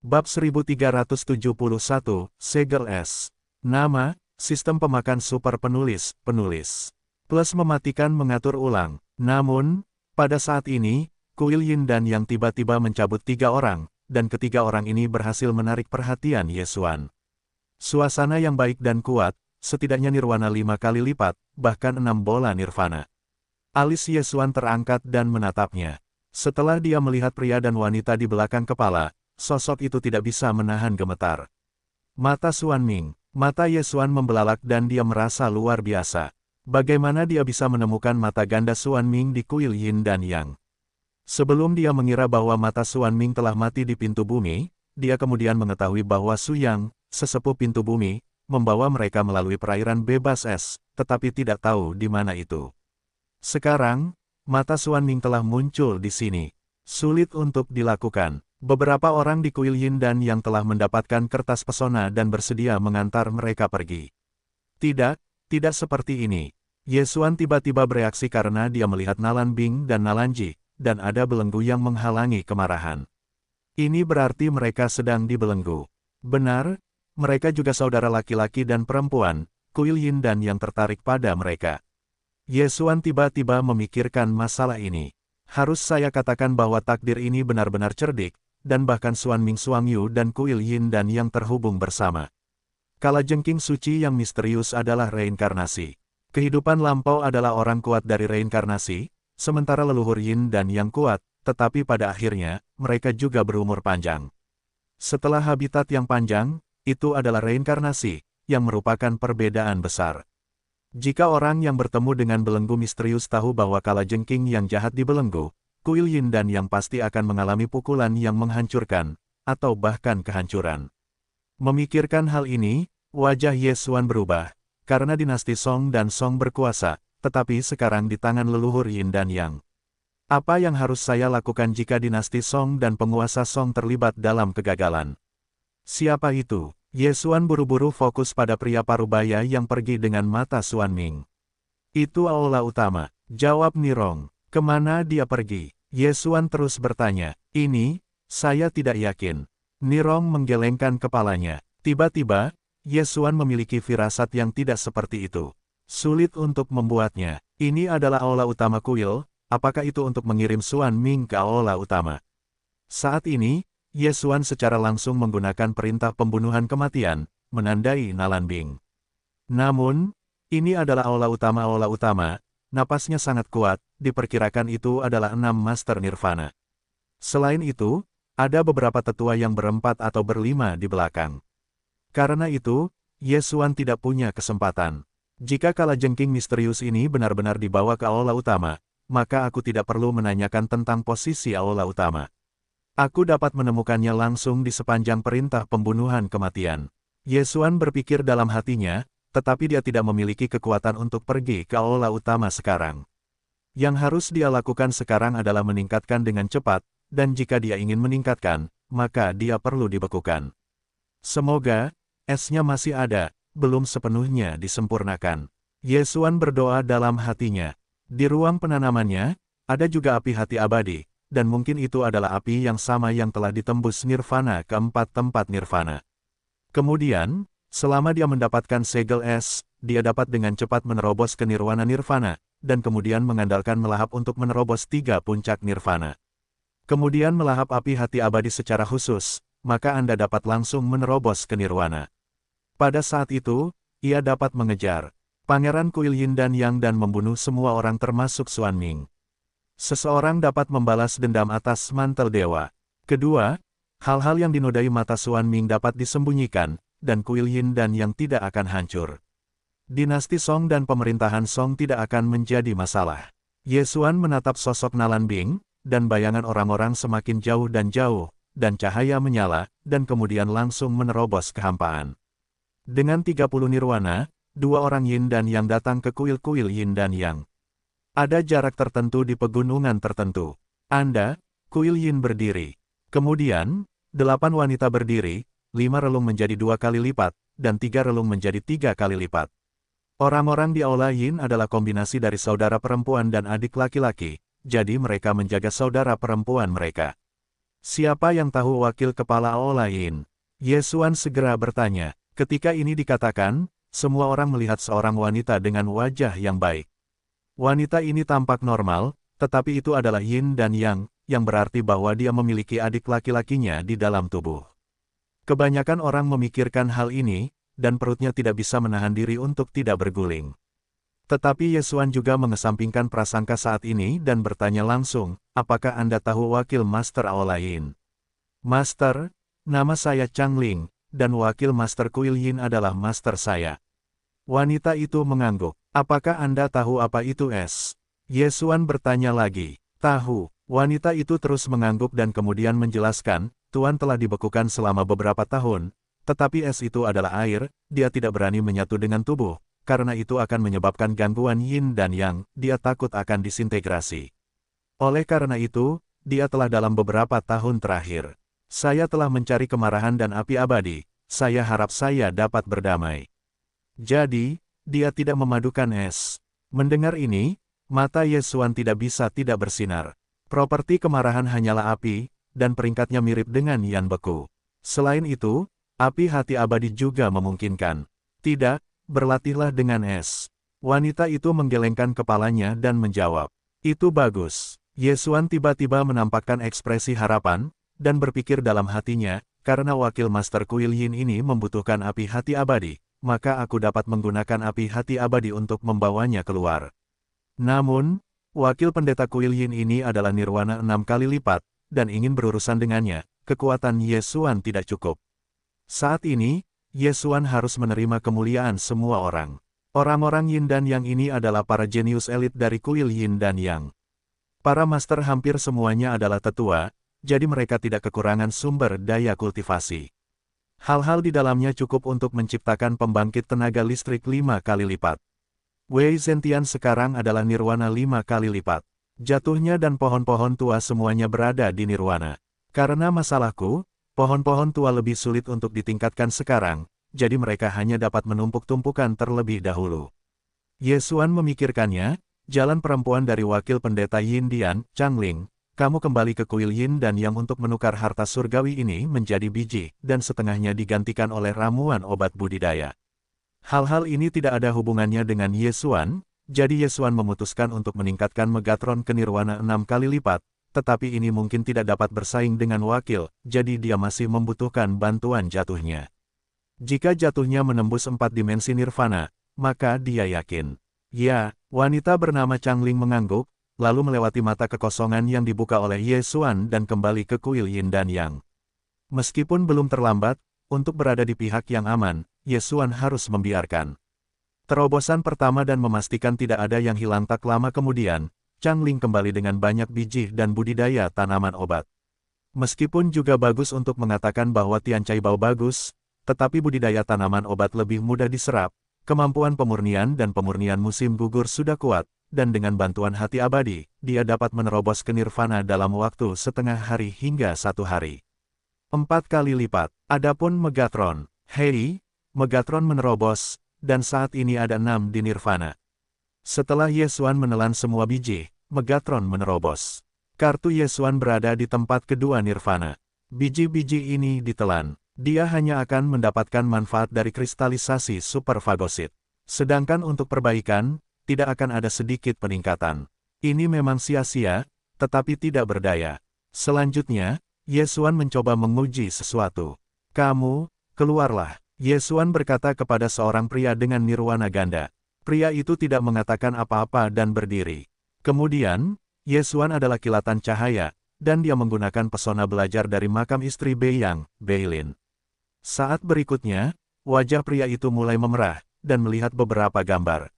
Bab 1371, Segel S. Nama, Sistem Pemakan Super Penulis, Plus mematikan mengatur ulang. Namun, pada saat ini, Kuil Yin dan yang tiba-tiba mencabut 3 orang, dan ketiga orang ini berhasil menarik perhatian Yesuan. Suasana yang baik dan kuat, setidaknya nirwana 5 kali lipat, bahkan 6 bola nirvana. Alis Yesuan terangkat dan menatapnya. Setelah dia melihat pria dan wanita di belakang kepala, sosok itu tidak bisa menahan gemetar. Mata Xuan Ming, mata Yesuan membelalak dan dia merasa luar biasa. Bagaimana dia bisa menemukan mata ganda Xuan Ming di kuil Yin dan Yang? Sebelum dia mengira bahwa mata Xuan Ming telah mati di pintu bumi, dia kemudian mengetahui bahwa Su Yang, sesepuh pintu bumi, membawa mereka melalui perairan bebas es, tetapi tidak tahu di mana itu. Sekarang, mata Xuan Ming telah muncul di sini. Sulit untuk dilakukan. Beberapa orang di kuil Yin dan Yang telah mendapatkan kertas pesona dan bersedia mengantar mereka pergi. Tidak seperti ini. Yesuan tiba-tiba bereaksi karena dia melihat Nalan Bing dan Nalan Ji, dan ada belenggu yang menghalangi kemarahan. Ini berarti mereka sedang dibelenggu. Benar, mereka juga saudara laki-laki dan perempuan, kuil Yin dan Yang tertarik pada mereka. Yesuan tiba-tiba memikirkan masalah ini. Harus saya katakan bahwa takdir ini benar-benar cerdik, dan bahkan Xuan Ming Xuang Yu dan kuil Yin dan Yang terhubung bersama. Kalajengking suci yang misterius adalah reinkarnasi. Kehidupan lampau adalah orang kuat dari reinkarnasi, sementara leluhur Yin dan Yang kuat, tetapi pada akhirnya, mereka juga berumur panjang. Setelah habitat yang panjang, itu adalah reinkarnasi, yang merupakan perbedaan besar. Jika orang yang bertemu dengan belenggu misterius tahu bahwa kalajengking yang jahat dibelenggu, kuil Yin dan Yang pasti akan mengalami pukulan yang menghancurkan, atau bahkan kehancuran. Memikirkan hal ini, wajah Yesuan berubah, karena dinasti Song dan Song berkuasa, tetapi sekarang di tangan leluhur Yin dan Yang. Apa yang harus saya lakukan jika dinasti Song dan penguasa Song terlibat dalam kegagalan? Siapa itu? Yesuan buru-buru fokus pada pria parubaya yang pergi dengan mata Xuan Ming. Itu aula utama, jawab Nirong. Kemana dia pergi? Yesuan terus bertanya. Ini, saya tidak yakin. Nirong menggelengkan kepalanya. Tiba-tiba, Yesuan memiliki firasat yang tidak seperti itu. Sulit untuk membuatnya. Ini adalah aula utama kuil, apakah itu untuk mengirim Xuan Ming ke aula utama? Saat ini, Yesuan secara langsung menggunakan perintah pembunuhan kematian, menandai Nalan Bing. Namun, ini adalah aula utama, napasnya sangat kuat, diperkirakan itu adalah 6 Master Nirvana. Selain itu, ada beberapa tetua yang berempat atau berlima di belakang. Karena itu, Yesuan tidak punya kesempatan. Jika kalajengking misterius ini benar-benar dibawa ke aula utama, maka aku tidak perlu menanyakan tentang posisi aula utama. Aku dapat menemukannya langsung di sepanjang perintah pembunuhan kematian. Yesuan berpikir dalam hatinya, tetapi dia tidak memiliki kekuatan untuk pergi ke aula utama sekarang. Yang harus dia lakukan sekarang adalah meningkatkan dengan cepat, dan jika dia ingin meningkatkan, maka dia perlu dibekukan. Semoga, esnya masih ada, belum sepenuhnya disempurnakan. Yesuan berdoa dalam hatinya. Di ruang penanamannya, ada juga api hati abadi, dan mungkin itu adalah api yang sama yang telah ditembus nirvana ke 4 tempat nirvana. Kemudian, selama dia mendapatkan segel es, dia dapat dengan cepat menerobos ke nirwana nirvana, dan kemudian mengandalkan melahap untuk menerobos 3 puncak nirvana. Kemudian melahap api hati abadi secara khusus, maka Anda dapat langsung menerobos ke nirwana. Pada saat itu, ia dapat mengejar Pangeran Kuil Yin dan Yang dan membunuh semua orang termasuk Xuan Ming. Seseorang dapat membalas dendam atas mantel dewa. Kedua, hal-hal yang dinodai mata Xuan Ming dapat disembunyikan, dan kuil Yin dan Yang tidak akan hancur. Dinasti Song dan pemerintahan Song tidak akan menjadi masalah. Yesuan menatap sosok Nalan Bing, dan bayangan orang-orang semakin jauh, dan cahaya menyala, dan kemudian langsung menerobos kehampaan. Dengan 30 nirwana, 2 orang Yin dan Yang datang ke kuil-kuil Yin dan Yang. Ada jarak tertentu di pegunungan tertentu. Anda, kuil Yin berdiri. Kemudian, 8 wanita berdiri, 5 relung menjadi 2 kali lipat, dan 3 relung menjadi 3 kali lipat. Orang-orang di aula Yin adalah kombinasi dari saudara perempuan dan adik laki-laki, jadi mereka menjaga saudara perempuan mereka. Siapa yang tahu wakil kepala Aolain? Ye Xuan segera bertanya. Ketika ini dikatakan, semua orang melihat seorang wanita dengan wajah yang baik. Wanita ini tampak normal, tetapi itu adalah Yin dan Yang, yang berarti bahwa dia memiliki adik laki-lakinya di dalam tubuh. Kebanyakan orang memikirkan hal ini, dan perutnya tidak bisa menahan diri untuk tidak berguling. Tetapi Ye Xuan juga mengesampingkan prasangka saat ini dan bertanya langsung, apakah Anda tahu wakil Master Aolain? Master, nama saya Chang Ling, dan wakil Master Kuil Yin adalah Master saya. Wanita itu mengangguk. Apakah Anda tahu apa itu es? Ye Xuan bertanya lagi. Tahu. Wanita itu terus mengangguk dan kemudian menjelaskan, Tuan telah dibekukan selama beberapa tahun, tetapi es itu adalah air, dia tidak berani menyatu dengan tubuh, karena itu akan menyebabkan gangguan Yin dan Yang, dia takut akan disintegrasi. Oleh karena itu, dia telah dalam beberapa tahun terakhir. Saya telah mencari kemarahan dan api abadi, saya harap saya dapat berdamai. Jadi, dia tidak memadukan es. Mendengar ini, mata Ye Xuan tidak bisa tidak bersinar. Properti kemarahan hanyalah api, dan peringkatnya mirip dengan Yan beku. Selain itu, api hati abadi juga memungkinkan. Tidak, berlatihlah dengan es. Wanita itu menggelengkan kepalanya dan menjawab. Itu bagus. Ye Xuan tiba-tiba menampakkan ekspresi harapan, dan berpikir dalam hatinya, karena wakil Master Kuil Yin ini membutuhkan api hati abadi, maka aku dapat menggunakan api hati abadi untuk membawanya keluar. Namun, wakil pendeta Kuil Yin ini adalah nirwana 6 kali lipat, dan ingin berurusan dengannya, kekuatan Ye Xuan tidak cukup. Saat ini, Ye Xuan harus menerima kemuliaan semua orang. Orang-orang Yin dan Yang ini adalah para jenius elit dari Kuil Yin dan Yang. Para master hampir semuanya adalah tetua, jadi mereka tidak kekurangan sumber daya kultivasi. Hal-hal di dalamnya cukup untuk menciptakan pembangkit tenaga listrik 5 kali lipat. Wei Zentian sekarang adalah nirwana 5 kali lipat. Jatuhnya dan pohon-pohon tua semuanya berada di nirwana. Karena masalahku, pohon-pohon tua lebih sulit untuk ditingkatkan sekarang, jadi mereka hanya dapat menumpuk-tumpukan terlebih dahulu. Ye Xuan memikirkannya, jalan perempuan dari wakil pendeta Yin Dian, Chang Ling, kamu kembali ke Kuil Yin dan Yang untuk menukar harta surgawi ini menjadi biji, dan setengahnya digantikan oleh ramuan obat budidaya. Hal-hal ini tidak ada hubungannya dengan Ye Xuan, jadi Ye Xuan memutuskan untuk meningkatkan Megatron ke nirwana 6 kali lipat, tetapi ini mungkin tidak dapat bersaing dengan wakil, jadi dia masih membutuhkan bantuan jatuhnya. Jika jatuhnya menembus 4 dimensi nirvana, maka dia yakin. Ya, wanita bernama Chang Ling mengangguk, lalu melewati mata kekosongan yang dibuka oleh Ye Xuan dan kembali ke Kuil Yin dan Yang. Meskipun belum terlambat, untuk berada di pihak yang aman, Ye Xuan harus membiarkan terobosan pertama dan memastikan tidak ada yang hilang. Tak lama kemudian, Chang Ling kembali dengan banyak biji dan budidaya tanaman obat. Meskipun juga bagus untuk mengatakan bahwa Tian Cai Bao bagus, tetapi budidaya tanaman obat lebih mudah diserap, kemampuan pemurnian dan pemurnian musim gugur sudah kuat, dan dengan bantuan hati abadi, dia dapat menerobos ke nirvana dalam waktu setengah hari hingga 1 hari. 4 kali lipat. Adapun Megatron, hei, Megatron menerobos, dan saat ini ada 6 di nirvana. Setelah Ye Xuan menelan semua biji, Megatron menerobos. Kartu Ye Xuan berada di tempat kedua nirvana. Biji-biji ini ditelan. Dia hanya akan mendapatkan manfaat dari kristalisasi superfagosit. Sedangkan untuk perbaikan, tidak akan ada sedikit peningkatan. Ini memang sia-sia, tetapi tidak berdaya. Selanjutnya, Ye Xuan mencoba menguji sesuatu. Kamu, keluarlah. Ye Xuan berkata kepada seorang pria dengan nirwana ganda. Pria itu tidak mengatakan apa-apa dan berdiri. Kemudian, Ye Xuan adalah kilatan cahaya, dan dia menggunakan pesona belajar dari makam istri Beiyang, Beilin. Saat berikutnya, wajah pria itu mulai memerah, dan melihat beberapa gambar.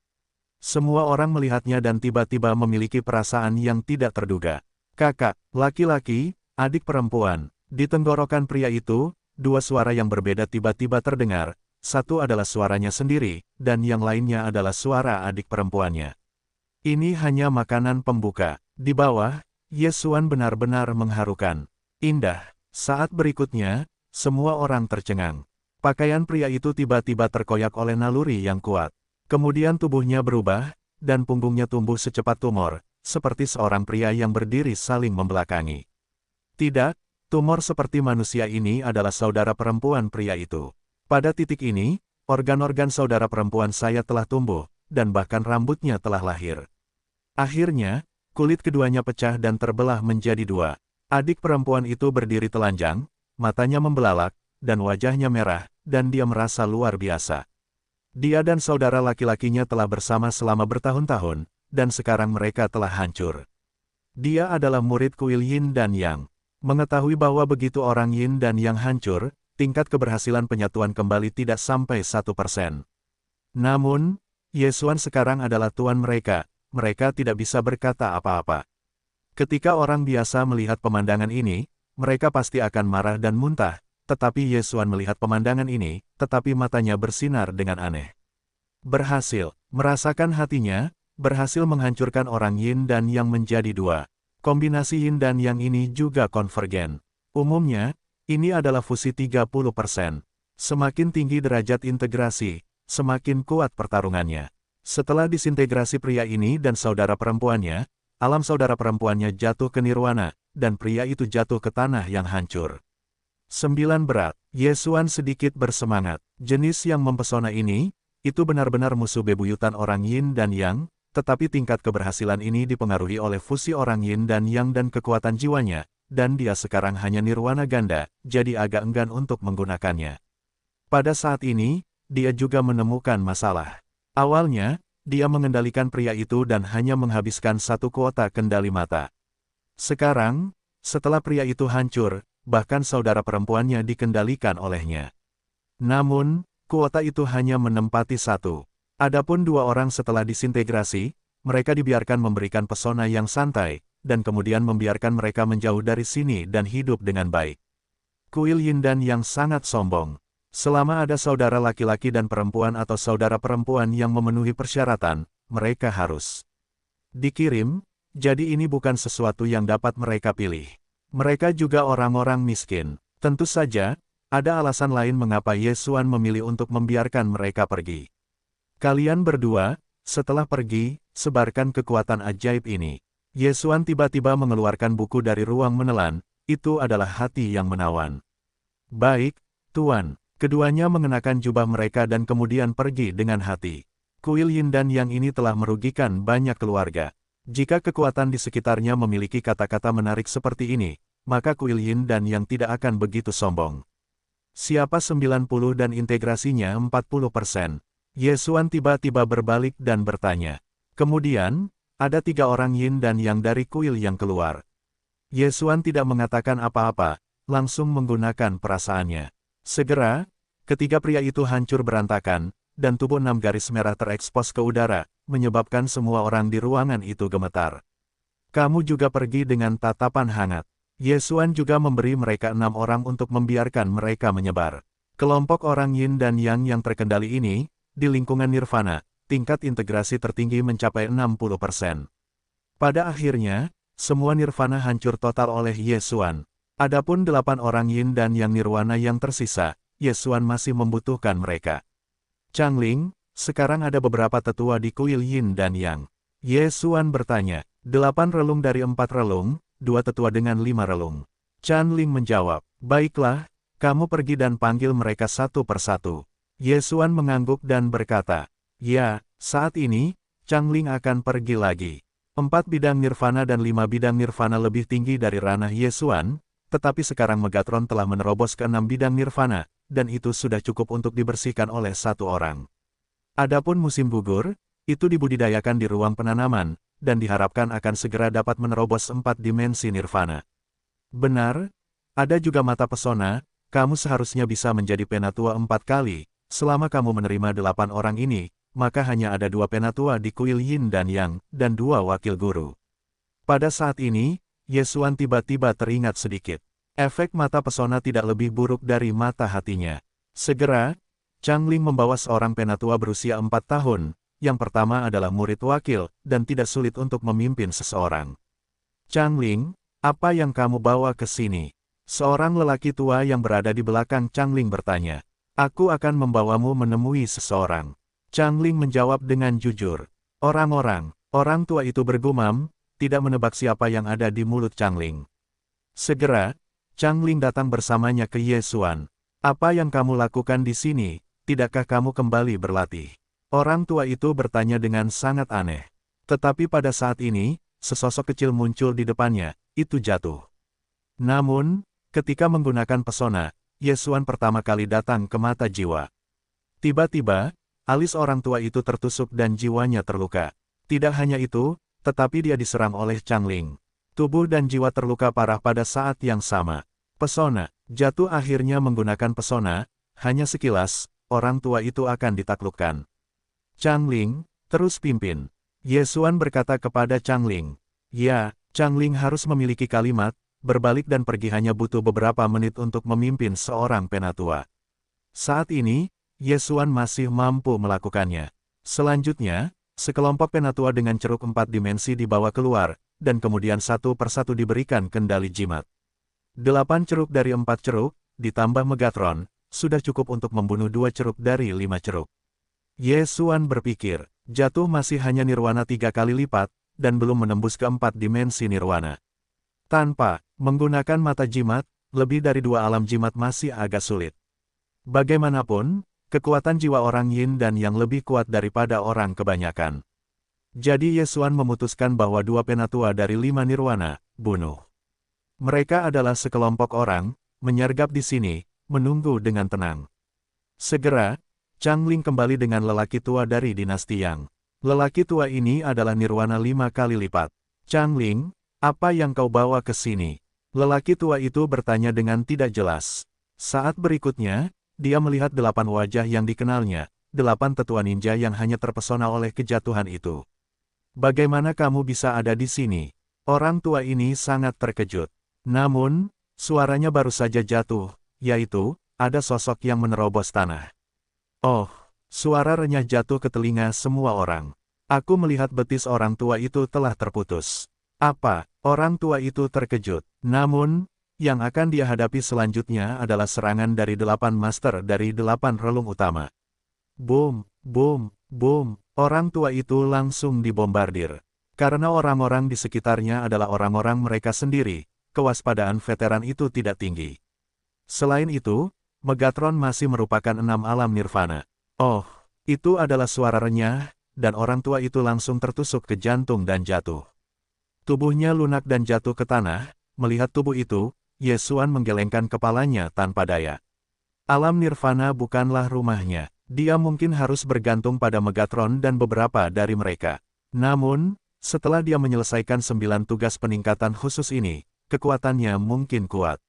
Semua orang melihatnya dan tiba-tiba memiliki perasaan yang tidak terduga. Kakak, laki-laki, adik perempuan. Di tenggorokan pria itu, 2 suara yang berbeda tiba-tiba terdengar. Satu adalah suaranya sendiri, dan yang lainnya adalah suara adik perempuannya. Ini hanya makanan pembuka. Di bawah, Ye Xuan benar-benar mengharukan. Indah. Saat berikutnya, semua orang tercengang. Pakaian pria itu tiba-tiba terkoyak oleh naluri yang kuat. Kemudian tubuhnya berubah, dan punggungnya tumbuh secepat tumor, seperti seorang pria yang berdiri saling membelakangi. Tidak, Tumor seperti manusia ini adalah saudara perempuan pria itu. Pada titik ini, organ-organ saudara perempuan saya telah tumbuh, dan bahkan rambutnya telah lahir. Akhirnya, kulit keduanya pecah dan terbelah menjadi dua. Adik perempuan itu berdiri telanjang, matanya membelalak, dan wajahnya merah, dan dia merasa luar biasa. Dia dan saudara laki-lakinya telah bersama selama bertahun-tahun, dan sekarang mereka telah hancur. Dia adalah murid kuil Yin dan Yang. Mengetahui bahwa begitu orang Yin dan Yang hancur, tingkat keberhasilan penyatuan kembali tidak sampai 1%. Namun, Yesuan sekarang adalah tuan mereka tidak bisa berkata apa-apa. Ketika orang biasa melihat pemandangan ini, mereka pasti akan marah dan muntah, tetapi Yesuan melihat pemandangan ini, tetapi matanya bersinar dengan aneh. Berhasil, merasakan hatinya, berhasil menghancurkan orang Yin dan Yang menjadi dua. Kombinasi Yin dan Yang ini juga konvergen. Umumnya, ini adalah fusi 30%. Semakin tinggi derajat integrasi, semakin kuat pertarungannya. Setelah disintegrasi pria ini dan saudara perempuannya, alam saudara perempuannya jatuh ke nirwana, dan pria itu jatuh ke tanah yang hancur. 9 berat, Yesuan sedikit bersemangat. Jenis yang mempesona ini, itu benar-benar musuh bebuyutan orang Yin dan Yang, tetapi tingkat keberhasilan ini dipengaruhi oleh fusi orang Yin dan Yang dan kekuatan jiwanya, dan dia sekarang hanya nirwana ganda, jadi agak enggan untuk menggunakannya. Pada saat ini, dia juga menemukan masalah. Awalnya, dia mengendalikan pria itu dan hanya menghabiskan satu kuota kendali mata. Sekarang, setelah pria itu hancur, bahkan saudara perempuannya dikendalikan olehnya. Namun, kuota itu hanya menempati satu. Adapun dua orang setelah disintegrasi, mereka dibiarkan memberikan pesona yang santai, dan kemudian membiarkan mereka menjauh dari sini dan hidup dengan baik. Kuil Yin dan Yang sangat sombong. Selama ada saudara laki-laki dan perempuan atau saudara perempuan yang memenuhi persyaratan, mereka harus dikirim, jadi ini bukan sesuatu yang dapat mereka pilih. Mereka juga orang-orang miskin. Tentu saja, ada alasan lain mengapa Yesuan memilih untuk membiarkan mereka pergi. Kalian berdua, setelah pergi, sebarkan kekuatan ajaib ini. Yesuan tiba-tiba mengeluarkan buku dari ruang menelan, itu adalah hati yang menawan. Baik, Tuan. Keduanya mengenakan jubah mereka dan kemudian pergi dengan hati. Kuil Yin dan Yang ini telah merugikan banyak keluarga. Jika kekuatan di sekitarnya memiliki kata-kata menarik seperti ini, maka kuil Yin dan Yang tidak akan begitu sombong. Siapa 90 dan integrasinya 40%. Yesuan tiba-tiba berbalik dan bertanya. Kemudian, ada 3 orang Yin dan Yang dari kuil yang keluar. Yesuan tidak mengatakan apa-apa, langsung menggunakan perasaannya. Segera, ketiga pria itu hancur berantakan, dan tubuh 6 garis merah terekspos ke udara, menyebabkan semua orang di ruangan itu gemetar. Kamu juga pergi dengan tatapan hangat. Yesuan juga memberi mereka 6 orang untuk membiarkan mereka menyebar. Kelompok orang Yin dan Yang yang terkendali ini, di lingkungan nirvana, tingkat integrasi tertinggi mencapai 60%. Pada akhirnya, semua nirvana hancur total oleh Yesuan. Adapun 8 orang Yin dan Yang nirwana yang tersisa, Yesuan masih membutuhkan mereka. Changling, sekarang ada beberapa tetua di kuil Yin dan Yang. Yesuan bertanya, 8 relung dari 4 relung, 2 tetua dengan 5 relung. Chanling menjawab, baiklah, kamu pergi dan panggil mereka satu persatu. Yesuan mengangguk dan berkata, ya, saat ini, Changling akan pergi lagi. 4 bidang nirvana dan 5 bidang nirvana lebih tinggi dari ranah Yesuan, tetapi sekarang Megatron telah menerobos ke 6 bidang nirvana, dan itu sudah cukup untuk dibersihkan oleh 1 orang. Adapun musim gugur, itu dibudidayakan di ruang penanaman, dan diharapkan akan segera dapat menerobos 4 dimensi nirvana. Benar, ada juga mata pesona, kamu seharusnya bisa menjadi penatua 4 kali. Selama kamu menerima 8 orang ini, maka hanya ada 2 penatua di kuil Yin dan Yang, dan 2 wakil guru. Pada saat ini, Yesuan tiba-tiba teringat sedikit. Efek mata pesona tidak lebih buruk dari mata hatinya. Segera, Changling membawa seorang penatua berusia 4 tahun. Yang pertama adalah murid wakil, dan tidak sulit untuk memimpin seseorang. Changling, apa yang kamu bawa ke sini? Seorang lelaki tua yang berada di belakang Changling bertanya. Aku akan membawamu menemui seseorang. Changling menjawab dengan jujur. Orang tua itu bergumam, tidak menebak siapa yang ada di mulut Changling. Segera, Changling datang bersamanya ke Ye Xuan. Apa yang kamu lakukan di sini? Tidakkah kamu kembali berlatih? Orang tua itu bertanya dengan sangat aneh. Tetapi pada saat ini, sesosok kecil muncul di depannya, itu jatuh. Namun, ketika menggunakan pesona, Ye Xuan pertama kali datang ke mata jiwa. Tiba-tiba, alis orang tua itu tertusuk dan jiwanya terluka. Tidak hanya itu, tetapi dia diserang oleh Changling. Tubuh dan jiwa terluka parah pada saat yang sama. Pesona, jatuh akhirnya menggunakan pesona, hanya sekilas, orang tua itu akan ditaklukkan. Changling, terus pimpin. Ye Xuan berkata kepada Changling. Ya, Changling harus memiliki kalimat, berbalik dan pergi hanya butuh beberapa menit untuk memimpin seorang penatua. Saat ini, Ye Xuan masih mampu melakukannya. Selanjutnya, sekelompok penatua dengan ceruk 4 dimensi dibawa keluar, dan kemudian satu persatu diberikan kendali jimat. 8 ceruk dari 4 ceruk, ditambah Megatron, sudah cukup untuk membunuh 2 ceruk dari 5 ceruk. Ye Xuan berpikir, jatuh masih hanya nirwana 3 kali lipat, dan belum menembus ke 4 dimensi nirwana. Tanpa menggunakan mata jimat, lebih dari 2 alam jimat masih agak sulit. Bagaimanapun, kekuatan jiwa orang Yin dan yang lebih kuat daripada orang kebanyakan. Jadi Ye Xuan memutuskan bahwa 2 penatua dari 5 nirwana, bunuh. Mereka adalah sekelompok orang, menyergap di sini, menunggu dengan tenang. Segera, Changling kembali dengan lelaki tua dari dinasti Yang. Lelaki tua ini adalah nirwana 5 kali lipat. Changling, apa yang kau bawa ke sini? Lelaki tua itu bertanya dengan tidak jelas. Saat berikutnya, dia melihat 8 wajah yang dikenalnya, 8 tetua ninja yang hanya terpesona oleh kejatuhan itu. Bagaimana kamu bisa ada di sini? Orang tua ini sangat terkejut. Namun, suaranya baru saja jatuh, yaitu, ada sosok yang menerobos tanah. Oh, suara renyah jatuh ke telinga semua orang. Aku melihat betis orang tua itu telah terputus. Apa? Orang tua itu terkejut. Namun, yang akan dia hadapi selanjutnya adalah serangan dari 8 master dari 8 relung utama. Boom, boom, boom. Orang tua itu langsung dibombardir. Karena orang-orang di sekitarnya adalah orang-orang mereka sendiri, kewaspadaan veteran itu tidak tinggi. Selain itu, Megatron masih merupakan 6 alam nirvana. Oh, itu adalah suara renyah, dan orang tua itu langsung tertusuk ke jantung dan jatuh. Tubuhnya lunak dan jatuh ke tanah. Melihat tubuh itu, Ye Xuan menggelengkan kepalanya tanpa daya. Alam nirvana bukanlah rumahnya. Dia mungkin harus bergantung pada Megatron dan beberapa dari mereka. Namun, setelah dia menyelesaikan 9 tugas peningkatan khusus ini, kekuatannya mungkin kuat.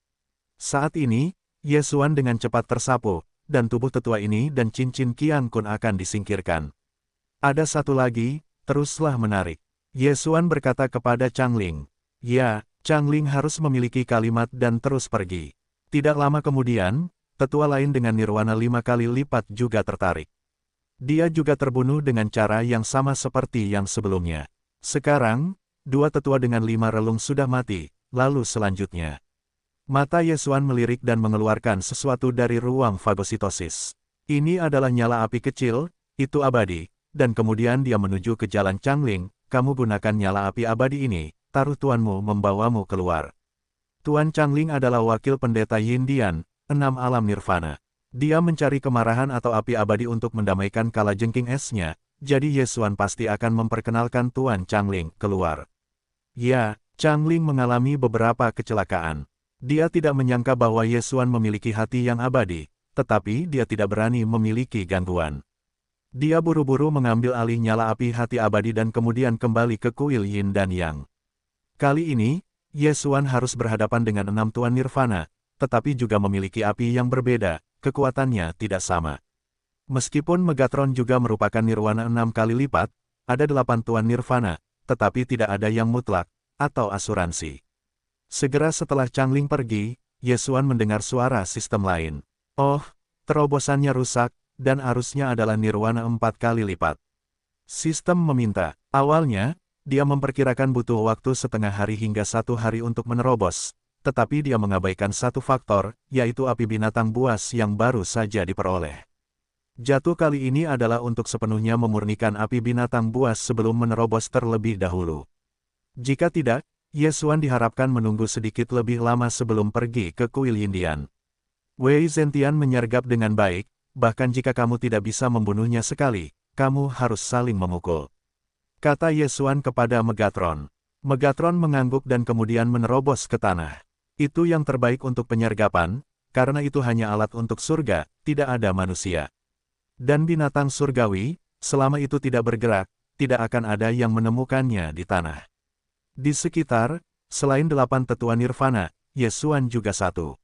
Saat ini, Ye Xuan dengan cepat tersapu, dan tubuh tetua ini dan cincin Qian Kun akan disingkirkan. Ada satu lagi, teruslah menarik. Ye Xuan berkata kepada Changling. Ya, Changling harus memiliki kalimat dan terus pergi. Tidak lama kemudian, tetua lain dengan nirwana 5 kali lipat juga tertarik. Dia juga terbunuh dengan cara yang sama seperti yang sebelumnya. Sekarang, 2 tetua dengan 5 relung sudah mati, lalu selanjutnya. Mata Ye Xuan melirik dan mengeluarkan sesuatu dari ruang fagositosis. Ini adalah nyala api kecil, itu abadi, dan kemudian dia menuju ke jalan Changling. Kamu gunakan nyala api abadi ini, taruh tuanmu membawamu keluar. Tuan Changling adalah wakil pendeta Yin Dian, 6 alam nirvana. Dia mencari kemarahan atau api abadi untuk mendamaikan kalajengking esnya, jadi Ye Xuan pasti akan memperkenalkan Tuan Changling keluar. Ya, Changling mengalami beberapa kecelakaan. Dia tidak menyangka bahwa Ye Xuan memiliki hati yang abadi, tetapi dia tidak berani memiliki gangguan. Dia buru-buru mengambil alih nyala api hati abadi dan kemudian kembali ke kuil Yin dan Yang. Kali ini, Ye Xuan harus berhadapan dengan 6 tuan nirvana, tetapi juga memiliki api yang berbeda, kekuatannya tidak sama. Meskipun Megatron juga merupakan nirwana 6 kali lipat, ada 8 tuan nirvana, tetapi tidak ada yang mutlak, atau asuransi. Segera setelah Changling pergi, Ye Xuan mendengar suara sistem lain. Oh, terobosannya rusak, dan arusnya adalah nirwana 4 kali lipat. Sistem meminta. Awalnya, dia memperkirakan butuh waktu setengah hari hingga 1 hari untuk menerobos, tetapi dia mengabaikan satu faktor, yaitu api binatang buas yang baru saja diperoleh. Jatuh kali ini adalah untuk sepenuhnya memurnikan api binatang buas sebelum menerobos terlebih dahulu. Jika tidak, Ye Xuan diharapkan menunggu sedikit lebih lama sebelum pergi ke kuil Yindian. Wei Zentian menyergap dengan baik, bahkan jika kamu tidak bisa membunuhnya sekali, kamu harus saling memukul. Kata Ye Xuan kepada Megatron. Megatron mengangguk dan kemudian menerobos ke tanah. Itu yang terbaik untuk penyergapan, karena itu hanya alat untuk surga, tidak ada manusia. Dan binatang surgawi, selama itu tidak bergerak, tidak akan ada yang menemukannya di tanah. Di sekitar, selain 8 tetua nirvana, Ye Xuan juga satu.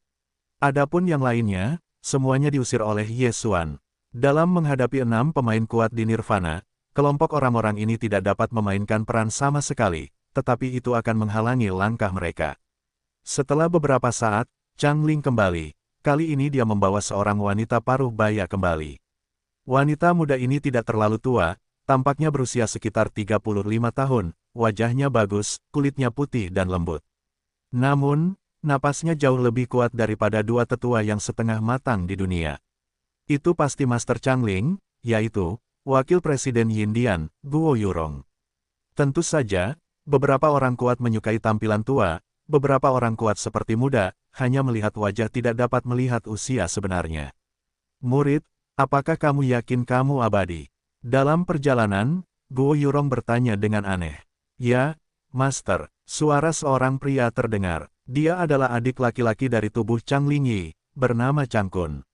Adapun yang lainnya, semuanya diusir oleh Ye Xuan. Dalam menghadapi 6 pemain kuat di nirvana, kelompok orang-orang ini tidak dapat memainkan peran sama sekali, tetapi itu akan menghalangi langkah mereka. Setelah beberapa saat, Changling kembali. Kali ini dia membawa seorang wanita paruh baya kembali. Wanita muda ini tidak terlalu tua, tampaknya berusia sekitar 35 tahun, wajahnya bagus, kulitnya putih dan lembut. Namun, napasnya jauh lebih kuat daripada 2 tetua yang setengah matang di dunia. Itu pasti Master Changling, yaitu Wakil Presiden Yindian, Guo Yurong. Tentu saja, beberapa orang kuat menyukai tampilan tua, beberapa orang kuat seperti muda, hanya melihat wajah tidak dapat melihat usia sebenarnya. Murid, apakah kamu yakin kamu abadi? Dalam perjalanan, Guo Yurong bertanya dengan aneh. Ya, Master, suara seorang pria terdengar. Dia adalah adik laki-laki dari tubuh Changling Yi, bernama Changkun.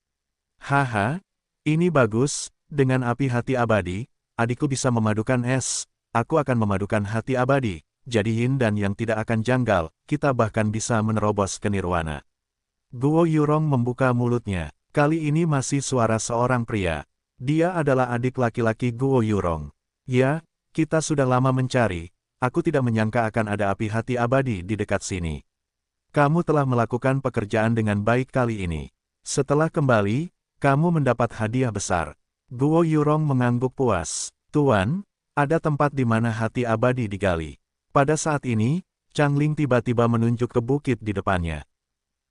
Haha, ini bagus, dengan api hati abadi, adikku bisa memadukan es, aku akan memadukan hati abadi, jadi yin dan yang tidak akan janggal, kita bahkan bisa menerobos ke nirwana. Guo Yurong membuka mulutnya. Kali ini masih suara seorang pria. Dia adalah adik laki-laki Guo Yurong. Ya, kita sudah lama mencari. Aku tidak menyangka akan ada api hati abadi di dekat sini. Kamu telah melakukan pekerjaan dengan baik kali ini. Setelah kembali, kamu mendapat hadiah besar. Guo Yurong mengangguk puas. Tuan, ada tempat di mana hati abadi digali. Pada saat ini, Changling tiba-tiba menunjuk ke bukit di depannya.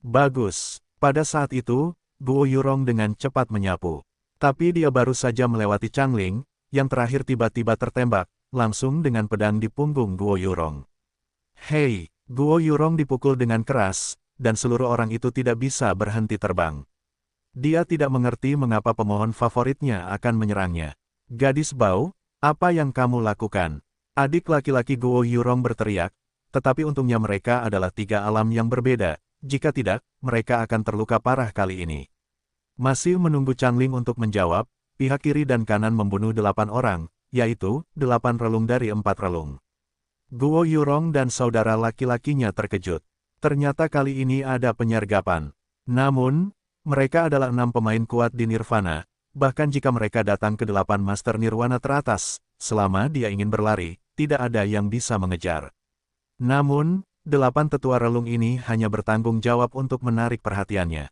Bagus. Pada saat itu, Guo Yurong dengan cepat menyapu. Tapi dia baru saja melewati Changling, yang terakhir tiba-tiba tertembak, langsung dengan pedang di punggung Guo Yurong. Hei, Guo Yurong dipukul dengan keras, dan seluruh orang itu tidak bisa berhenti terbang. Dia tidak mengerti mengapa pemohon favoritnya akan menyerangnya. Gadis bau, apa yang kamu lakukan? Adik laki-laki Guo Yurong berteriak, tetapi untungnya mereka adalah 3 alam yang berbeda. Jika tidak, mereka akan terluka parah kali ini. Masih menunggu Changling untuk menjawab, pihak kiri dan kanan membunuh 8 orang, yaitu 8 relung dari 4 relung. Guo Yurong dan saudara laki-lakinya terkejut. Ternyata kali ini ada penyergapan. Namun, mereka adalah 6 pemain kuat di Nirvana, bahkan jika mereka datang ke 8 Master Nirwana teratas, selama dia ingin berlari, tidak ada yang bisa mengejar. Namun, 8 tetua relung ini hanya bertanggung jawab untuk menarik perhatiannya.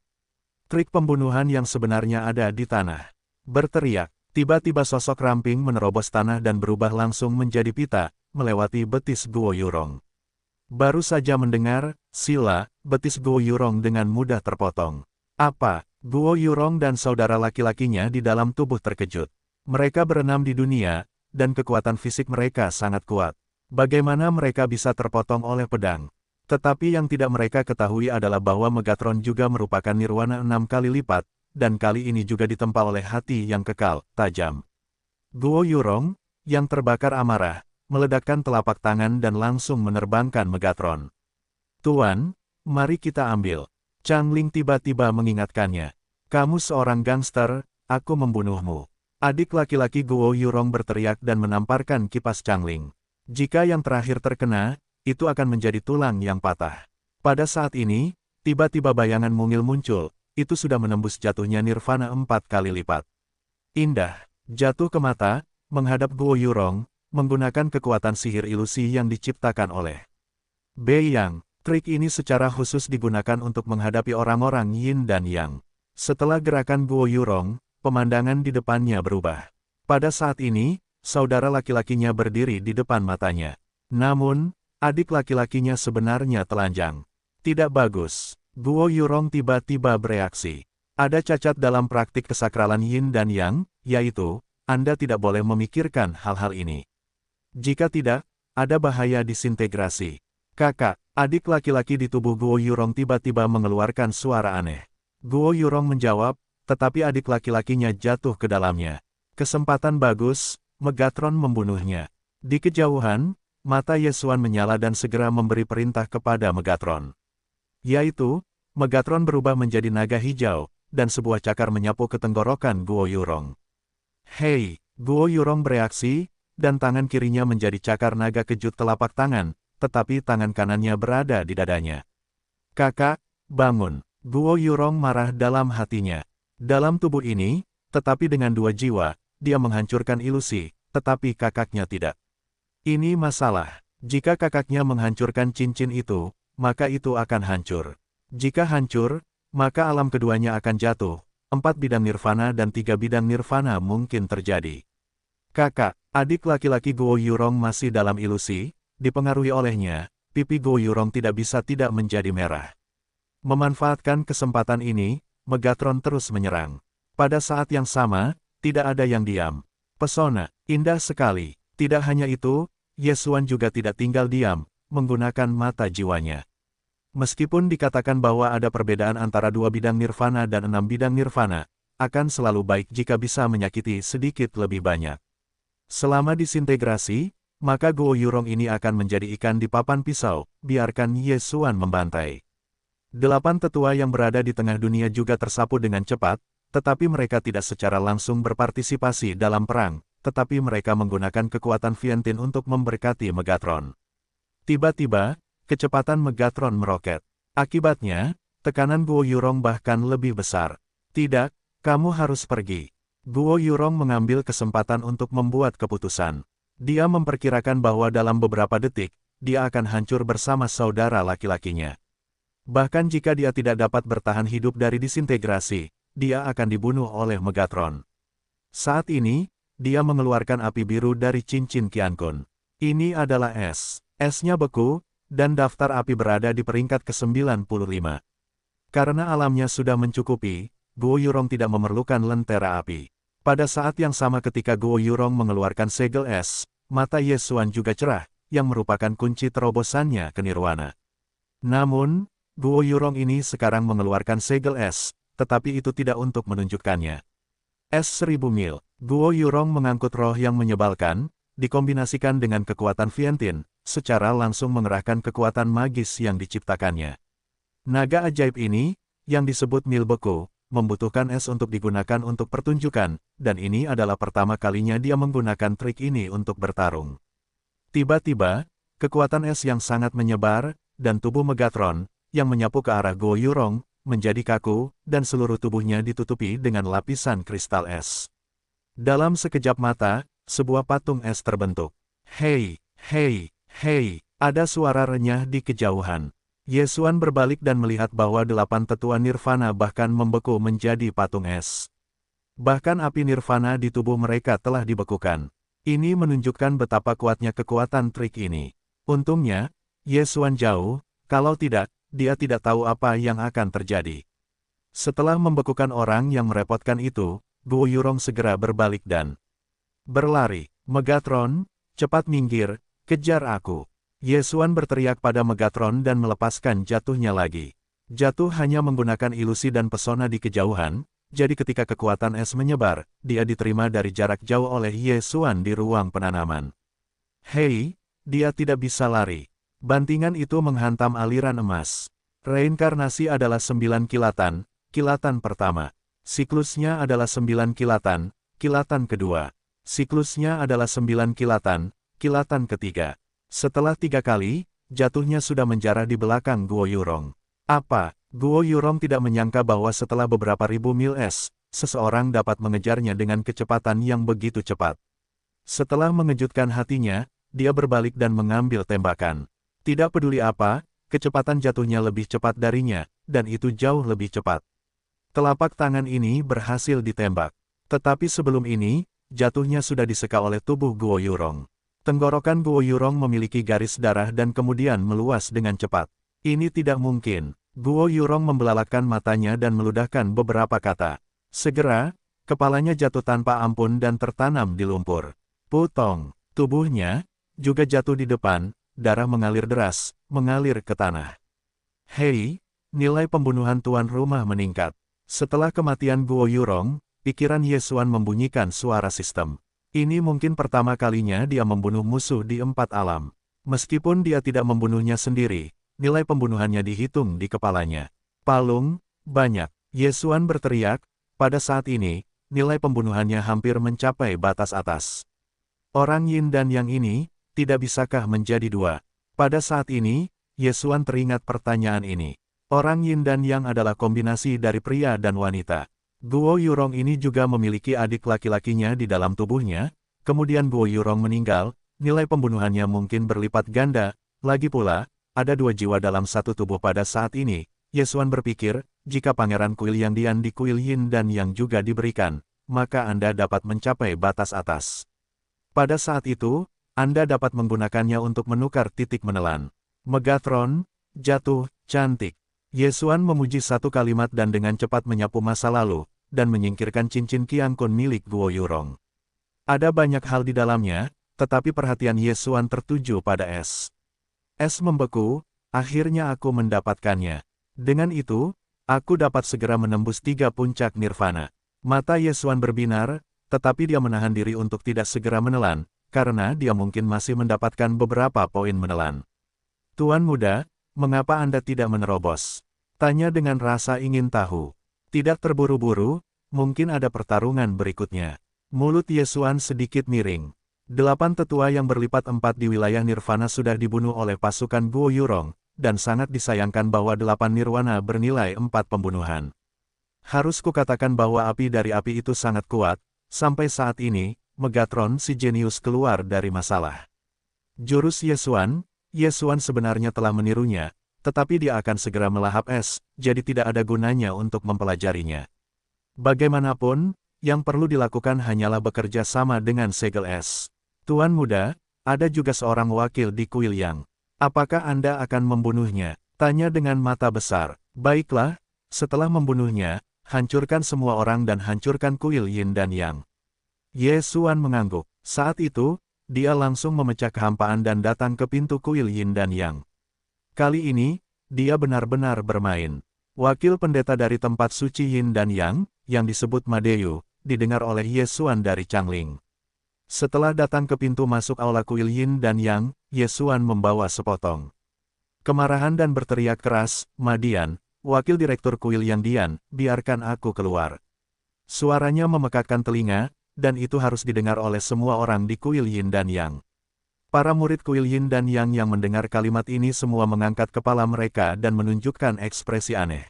Trik pembunuhan yang sebenarnya ada di tanah. Berteriak, tiba-tiba sosok ramping menerobos tanah dan berubah langsung menjadi pita, melewati betis Guo Yurong. Baru saja mendengar, sila, betis Guo Yurong dengan mudah terpotong. Apa? Guo Yurong dan saudara laki-lakinya di dalam tubuh terkejut. Mereka berenam di dunia, dan kekuatan fisik mereka sangat kuat. Bagaimana mereka bisa terpotong oleh pedang? Tetapi yang tidak mereka ketahui adalah bahwa Megatron juga merupakan nirwana 6 kali lipat, dan kali ini juga ditempa oleh hati yang kekal, tajam. Guo Yurong, yang terbakar amarah, meledakkan telapak tangan dan langsung menerbangkan Megatron. Tuan, mari kita ambil. Changling tiba-tiba mengingatkannya. Kamu seorang gangster, aku membunuhmu. Adik laki-laki Guo Yurong berteriak dan menamparkan kipas Changling. Jika yang terakhir terkena, itu akan menjadi tulang yang patah. Pada saat ini, tiba-tiba bayangan mungil muncul, itu sudah menembus jatuhnya Nirvana 4 kali lipat. Indah, jatuh ke mata, menghadap Guo Yurong, menggunakan kekuatan sihir ilusi yang diciptakan oleh Bei Yang. Trik ini secara khusus digunakan untuk menghadapi orang-orang Yin dan Yang. Setelah gerakan Guo Yurong, pemandangan di depannya berubah. Pada saat ini, saudara laki-lakinya berdiri di depan matanya. Namun, adik laki-lakinya sebenarnya telanjang. Tidak bagus. Guo Yurong tiba-tiba bereaksi. Ada cacat dalam praktik kesakralan Yin dan Yang, yaitu, Anda tidak boleh memikirkan hal-hal ini. Jika tidak, ada bahaya disintegrasi. Kakak, adik laki-laki di tubuh Guo Yurong tiba-tiba mengeluarkan suara aneh. Guo Yurong menjawab, tetapi adik laki-lakinya jatuh ke dalamnya. Kesempatan bagus, Megatron membunuhnya. Di kejauhan, mata Yesuan menyala dan segera memberi perintah kepada Megatron. Yaitu, Megatron berubah menjadi naga hijau, dan sebuah cakar menyapu ke tenggorokan Guo Yurong. Hei, Guo Yurong bereaksi, dan tangan kirinya menjadi cakar naga kejut telapak tangan, tetapi tangan kanannya berada di dadanya. Kakak, bangun. Guo Yurong marah dalam hatinya. Dalam tubuh ini, tetapi dengan dua jiwa, dia menghancurkan ilusi, tetapi kakaknya tidak. Ini masalah. Jika kakaknya menghancurkan cincin itu, maka itu akan hancur. Jika hancur, maka alam keduanya akan jatuh. 4 bidang nirvana dan 3 bidang nirvana mungkin terjadi. Kakak, adik laki-laki Guo Yurong masih dalam ilusi, dipengaruhi olehnya, pipi Guo Yurong tidak bisa tidak menjadi merah. Memanfaatkan kesempatan ini, Megatron terus menyerang. Pada saat yang sama, tidak ada yang diam. Pesona, indah sekali. Tidak hanya itu, Yesuan juga tidak tinggal diam, menggunakan mata jiwanya. Meskipun dikatakan bahwa ada perbedaan antara 2 bidang nirvana dan 6 bidang nirvana, akan selalu baik jika bisa menyakiti sedikit lebih banyak. Selama disintegrasi, maka Guo Yurong ini akan menjadi ikan di papan pisau, biarkan Yesuan membantai. 8 tetua yang berada di tengah dunia juga tersapu dengan cepat, tetapi mereka tidak secara langsung berpartisipasi dalam perang, tetapi mereka menggunakan kekuatan Viantin untuk memberkati Megatron. Tiba-tiba, kecepatan Megatron meroket. Akibatnya, tekanan Guo Yurong bahkan lebih besar. Tidak, kamu harus pergi. Guo Yurong mengambil kesempatan untuk membuat keputusan. Dia memperkirakan bahwa dalam beberapa detik, dia akan hancur bersama saudara laki-lakinya. Bahkan jika dia tidak dapat bertahan hidup dari disintegrasi, dia akan dibunuh oleh Megatron. Saat ini, dia mengeluarkan api biru dari cincin Qiankun. Ini adalah es. Esnya beku, dan daftar api berada di peringkat ke-95. Karena alamnya sudah mencukupi, Guo Yurong tidak memerlukan lentera api. Pada saat yang sama ketika Guo Yurong mengeluarkan segel es, mata Yesuan juga cerah, yang merupakan kunci terobosannya ke nirwana. Namun, Guo Yurong ini sekarang mengeluarkan segel es, tetapi itu tidak untuk menunjukkannya. Es 1000 mil, Guo Yurong mengangkut roh yang menyebalkan, dikombinasikan dengan kekuatan Viantin, secara langsung mengerahkan kekuatan magis yang diciptakannya. Naga ajaib ini, yang disebut Mil Beku, membutuhkan es untuk digunakan untuk pertunjukan, dan ini adalah pertama kalinya dia menggunakan trik ini untuk bertarung. Tiba-tiba, kekuatan es yang sangat menyebar, dan tubuh Megatron, yang menyapu ke arah Guo Yurong, menjadi kaku, dan seluruh tubuhnya ditutupi dengan lapisan kristal es. Dalam sekejap mata, sebuah patung es terbentuk. Hei, hei, hei, ada suara renyah di kejauhan. Yesuan berbalik dan melihat bahwa 8 tetua nirvana bahkan membeku menjadi patung es. Bahkan api nirvana di tubuh mereka telah dibekukan. Ini menunjukkan betapa kuatnya kekuatan trik ini. Untungnya, Yesuan jauh, kalau tidak, dia tidak tahu apa yang akan terjadi. Setelah membekukan orang yang merepotkan itu, Guo Yurong segera berbalik dan berlari. Megatron, cepat minggir, kejar aku. Yesuan berteriak pada Megatron dan melepaskan jatuhnya lagi. Jatuh hanya menggunakan ilusi dan pesona di kejauhan, jadi ketika kekuatan es menyebar, dia diterima dari jarak jauh oleh Yesuan di ruang penanaman. Hei, dia tidak bisa lari. Bantingan itu menghantam aliran emas. Reinkarnasi adalah 9 kilatan, kilatan pertama. Siklusnya adalah 9 kilatan, kilatan kedua. Siklusnya adalah 9 kilatan, kilatan ketiga. Setelah 3 kali, jatuhnya sudah menjarah di belakang Guo Yurong. Apa? Guo Yurong tidak menyangka bahwa setelah beberapa ribu mil es, seseorang dapat mengejarnya dengan kecepatan yang begitu cepat. Setelah mengejutkan hatinya, dia berbalik dan mengambil tembakan. Tidak peduli apa, kecepatan jatuhnya lebih cepat darinya, dan itu jauh lebih cepat. Telapak tangan ini berhasil ditembak. Tetapi sebelum ini, jatuhnya sudah diseka oleh tubuh Guo Yurong. Tenggorokan Guo Yurong memiliki garis darah dan kemudian meluas dengan cepat. Ini tidak mungkin. Guo Yurong membelalakkan matanya dan meludahkan beberapa kata. Segera, kepalanya jatuh tanpa ampun dan tertanam di lumpur. Putong, tubuhnya, juga jatuh di depan, darah mengalir deras, mengalir ke tanah. Hei, nilai pembunuhan tuan rumah meningkat. Setelah kematian Guo Yurong, pikiran Ye Xuan membunyikan suara sistem. Ini mungkin pertama kalinya dia membunuh musuh di 4 alam. Meskipun dia tidak membunuhnya sendiri, nilai pembunuhannya dihitung di kepalanya. Palung, banyak. Ye Xuan berteriak, pada saat ini, nilai pembunuhannya hampir mencapai batas atas. Orang Yin dan Yang ini, tidak bisakah menjadi dua? Pada saat ini, Ye Xuan teringat pertanyaan ini. Orang Yin dan Yang adalah kombinasi dari pria dan wanita. Guo Yurong ini juga memiliki adik laki-lakinya di dalam tubuhnya, kemudian Guo Yurong meninggal, nilai pembunuhannya mungkin berlipat ganda, lagi pula, ada 2 jiwa dalam satu tubuh pada saat ini. Ye Xuan berpikir, jika Pangeran Kuil Yang Dian di Kuil Yin dan Yang juga diberikan, maka Anda dapat mencapai batas atas. Pada saat itu, Anda dapat menggunakannya untuk menukar titik menelan. Megatron, jatuh, cantik. Ye Xuan memuji satu kalimat dan dengan cepat menyapu masa lalu, dan menyingkirkan cincin Qiang Kun milik Guo Yurong. Ada banyak hal di dalamnya, tetapi perhatian Ye Xuan tertuju pada es. Es membeku, akhirnya aku mendapatkannya. Dengan itu, aku dapat segera menembus 3 puncak nirvana. Mata Ye Xuan berbinar, tetapi dia menahan diri untuk tidak segera menelan, karena dia mungkin masih mendapatkan beberapa poin menelan. Tuan muda, mengapa Anda tidak menerobos? Tanya dengan rasa ingin tahu. Tidak terburu-buru, mungkin ada pertarungan berikutnya. Mulut Ye Xuan sedikit miring. 8 tetua yang berlipat 4 di wilayah nirvana sudah dibunuh oleh pasukan Guo Yurong, dan sangat disayangkan bahwa 8 nirwana bernilai 4 pembunuhan. Harus kukatakan bahwa api dari api itu sangat kuat. Sampai saat ini, Megatron si jenius keluar dari masalah. Jurus Ye Xuan sebenarnya telah menirunya, tetapi dia akan segera melahap es, jadi tidak ada gunanya untuk mempelajarinya. Bagaimanapun, yang perlu dilakukan hanyalah bekerja sama dengan segel es. Tuan muda, ada juga seorang wakil di Kuil Yang. Apakah Anda akan membunuhnya? Tanya dengan mata besar. Baiklah, setelah membunuhnya, hancurkan semua orang dan hancurkan Kuil Yin dan Yang. Ye Xuan mengangguk. Saat itu, dia langsung memecah kehampaan dan datang ke pintu Kuil Yin dan Yang. Kali ini, dia benar-benar bermain. Wakil pendeta dari tempat suci Yin dan Yang, yang disebut Madeyu, didengar oleh Ye Xuan dari Changling. Setelah datang ke pintu masuk aula Kuil Yin dan Yang, Ye Xuan membawa sepotong kemarahan dan berteriak keras, "Madian, wakil direktur Kuil Yang Dian, biarkan aku keluar." Suaranya memekakkan telinga, dan itu harus didengar oleh semua orang di Kuil Yin dan Yang. Para murid Kuil Yin dan Yang yang mendengar kalimat ini semua mengangkat kepala mereka dan menunjukkan ekspresi aneh.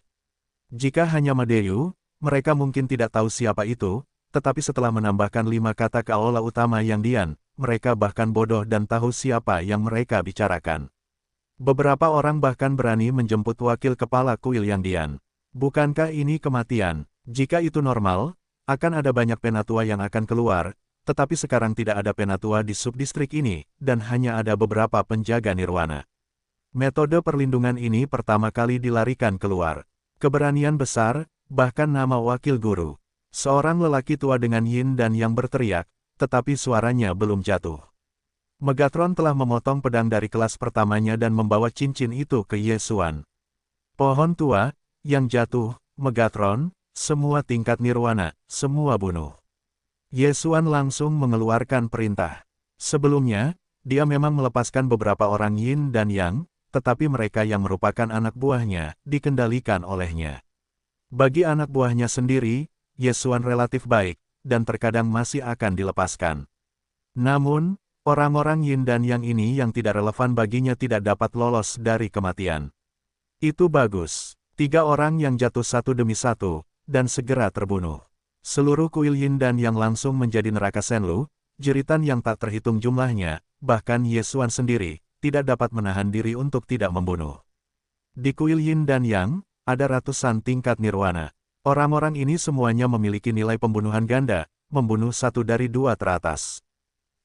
Jika hanya Madeyu, mereka mungkin tidak tahu siapa itu, tetapi setelah menambahkan 5 kata ke aula utama Yang Dian, mereka bahkan bodoh dan tahu siapa yang mereka bicarakan. Beberapa orang bahkan berani menjemput wakil kepala Kuil Yang Dian. Bukankah ini kematian? Jika itu normal, akan ada banyak penatua yang akan keluar, tetapi sekarang tidak ada penatua di subdistrik ini, dan hanya ada beberapa penjaga nirwana. Metode perlindungan ini pertama kali dilarikan keluar. Keberanian besar, bahkan nama wakil guru. Seorang lelaki tua dengan Yin dan Yang berteriak, tetapi suaranya belum jatuh. Megatron telah memotong pedang dari kelas pertamanya dan membawa cincin itu ke Ye Xuan. Pohon tua, yang jatuh, Megatron, semua tingkat nirwana, semua bunuh. Ye Xuan langsung mengeluarkan perintah. Sebelumnya, dia memang melepaskan beberapa orang Yin dan Yang, tetapi mereka yang merupakan anak buahnya, dikendalikan olehnya. Bagi anak buahnya sendiri, Ye Xuan relatif baik, dan terkadang masih akan dilepaskan. Namun, orang-orang Yin dan Yang ini yang tidak relevan baginya tidak dapat lolos dari kematian. Itu bagus. 3 orang yang jatuh satu demi satu, dan segera terbunuh. Seluruh Kuil Yin dan Yang langsung menjadi neraka Senlu, jeritan yang tak terhitung jumlahnya, bahkan Ye Xuan sendiri, tidak dapat menahan diri untuk tidak membunuh. Di Kuil Yin dan Yang, ada ratusan tingkat nirwana. Orang-orang ini semuanya memiliki nilai pembunuhan ganda, membunuh 1 dari 2 teratas.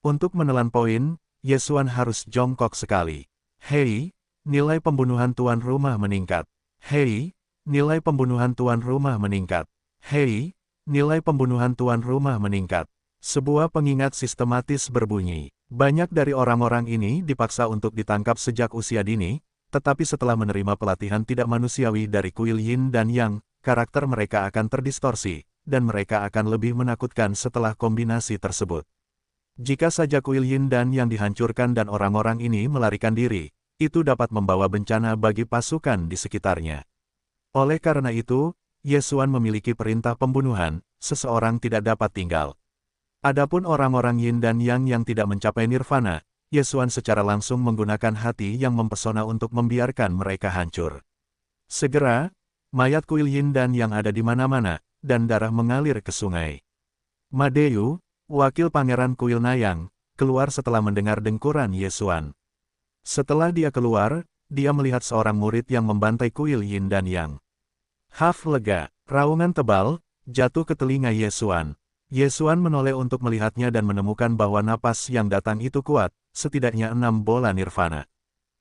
Untuk menelan poin, Ye Xuan harus jongkok sekali. Hei, nilai pembunuhan tuan rumah meningkat. Hei, nilai pembunuhan tuan rumah meningkat. Hei, nilai pembunuhan tuan rumah meningkat. Sebuah pengingat sistematis berbunyi. Banyak dari orang-orang ini dipaksa untuk ditangkap sejak usia dini, tetapi setelah menerima pelatihan tidak manusiawi dari kuil yin dan yang, karakter mereka akan terdistorsi, dan mereka akan lebih menakutkan setelah kombinasi tersebut. Jika saja kuil yin dan yang dihancurkan dan orang-orang ini melarikan diri, itu dapat membawa bencana bagi pasukan di sekitarnya. Oleh karena itu, Yesuan memiliki perintah pembunuhan, seseorang tidak dapat tinggal. Adapun orang-orang yin dan yang tidak mencapai nirvana, Yesuan secara langsung menggunakan hati yang mempesona untuk membiarkan mereka hancur. Segera, mayat kuil yin dan yang ada di mana-mana, dan darah mengalir ke sungai. Madeyu, wakil pangeran kuil Nayang, keluar setelah mendengar dengkuran Yesuan. Setelah dia keluar, dia melihat seorang murid yang membantai kuil yin dan yang. Haf lega, raungan tebal, jatuh ke telinga Yesuan. Yesuan menoleh untuk melihatnya dan menemukan bahwa napas yang datang itu kuat, setidaknya 6 bola nirvana.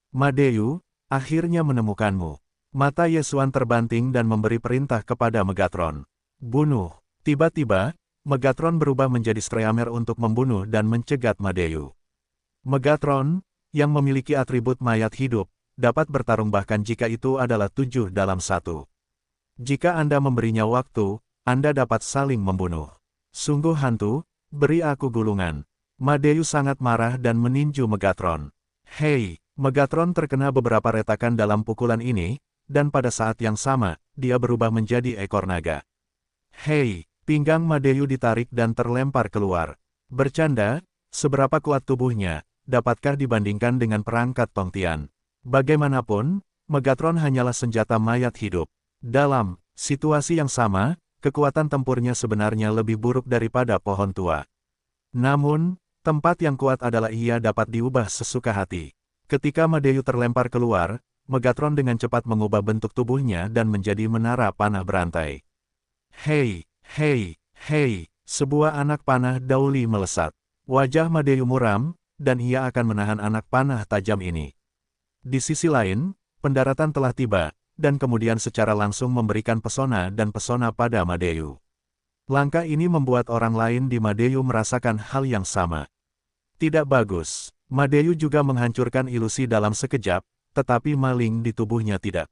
Madeyu, akhirnya menemukanmu. Mata Yesuan terbanting dan memberi perintah kepada Megatron. Bunuh. Tiba-tiba, Megatron berubah menjadi Streamer untuk membunuh dan mencegat Madeyu. Megatron, yang memiliki atribut mayat hidup, dapat bertarung bahkan jika itu adalah 7 dalam 1. Jika Anda memberinya waktu, Anda dapat saling membunuh. Sungguh hantu, beri aku gulungan. Madeyu sangat marah dan meninju Megatron. Hei, Megatron terkena beberapa retakan dalam pukulan ini, dan pada saat yang sama, dia berubah menjadi ekor naga. Hei, pinggang Madeyu ditarik dan terlempar keluar. Bercanda, seberapa kuat tubuhnya, dapatkah dibandingkan dengan perangkat Tongtian? Bagaimanapun, Megatron hanyalah senjata mayat hidup. Dalam situasi yang sama, kekuatan tempurnya sebenarnya lebih buruk daripada pohon tua. Namun, tempat yang kuat adalah ia dapat diubah sesuka hati. Ketika Madeyu terlempar keluar, Megatron dengan cepat mengubah bentuk tubuhnya dan menjadi menara panah berantai. Hei, hei, hei, sebuah anak panah Dauli melesat. Wajah Madeyu muram, dan ia akan menahan anak panah tajam ini. Di sisi lain, pendaratan telah tiba, dan kemudian secara langsung memberikan pesona dan pesona pada Madeyu. Langkah ini membuat orang lain di Madeyu merasakan hal yang sama. Tidak bagus. Madeyu juga menghancurkan ilusi dalam sekejap, tetapi maling di tubuhnya tidak.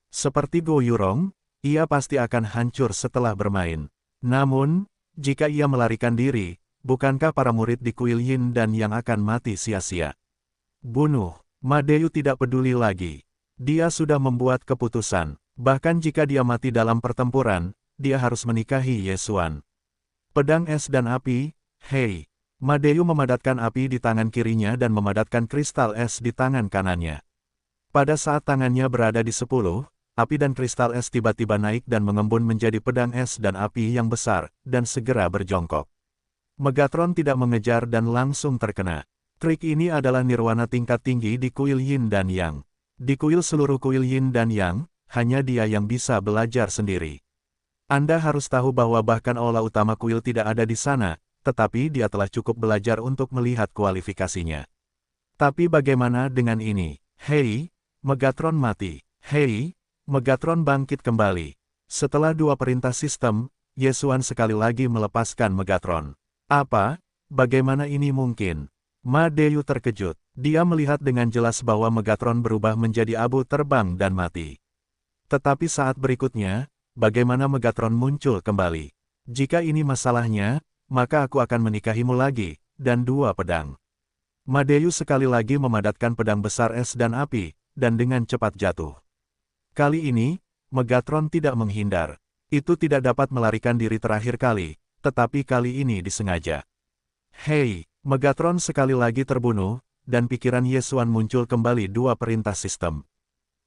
Seperti Go Yurong, ia pasti akan hancur setelah bermain. Namun, jika ia melarikan diri, bukankah para murid di kuil yin dan yang akan mati sia-sia? Bunuh. Madeyu tidak peduli lagi. Dia sudah membuat keputusan. Bahkan jika dia mati dalam pertempuran, dia harus menikahi Yesuan. Pedang es dan api, hei. Madeyu memadatkan api di tangan kirinya dan memadatkan kristal es di tangan kanannya. Pada saat tangannya berada di 10, api dan kristal es tiba-tiba naik dan mengembun menjadi pedang es dan api yang besar, dan segera berjongkok. Megatron tidak mengejar dan langsung terkena. Trik ini adalah nirwana tingkat tinggi di kuil yin dan yang. Di kuil seluruh kuil yin dan yang, hanya dia yang bisa belajar sendiri. Anda harus tahu bahwa bahkan aula utama kuil tidak ada di sana, tetapi dia telah cukup belajar untuk melihat kualifikasinya. Tapi bagaimana dengan ini? Hei, Megatron mati. Hei, Megatron bangkit kembali. Setelah 2 perintah sistem, Yesuan sekali lagi melepaskan Megatron. Apa? Bagaimana ini mungkin? Madeyu terkejut. Dia melihat dengan jelas bahwa Megatron berubah menjadi abu terbang dan mati. Tetapi saat berikutnya, bagaimana Megatron muncul kembali? Jika ini masalahnya, maka aku akan menikahimu lagi, dan 2 pedang. Madeyu sekali lagi memadatkan pedang besar es dan api, dan dengan cepat jatuh. Kali ini, Megatron tidak menghindar. Itu tidak dapat melarikan diri terakhir kali, tetapi kali ini disengaja. Hei, Megatron sekali lagi terbunuh, dan pikiran Yesuan muncul kembali 2 perintah sistem.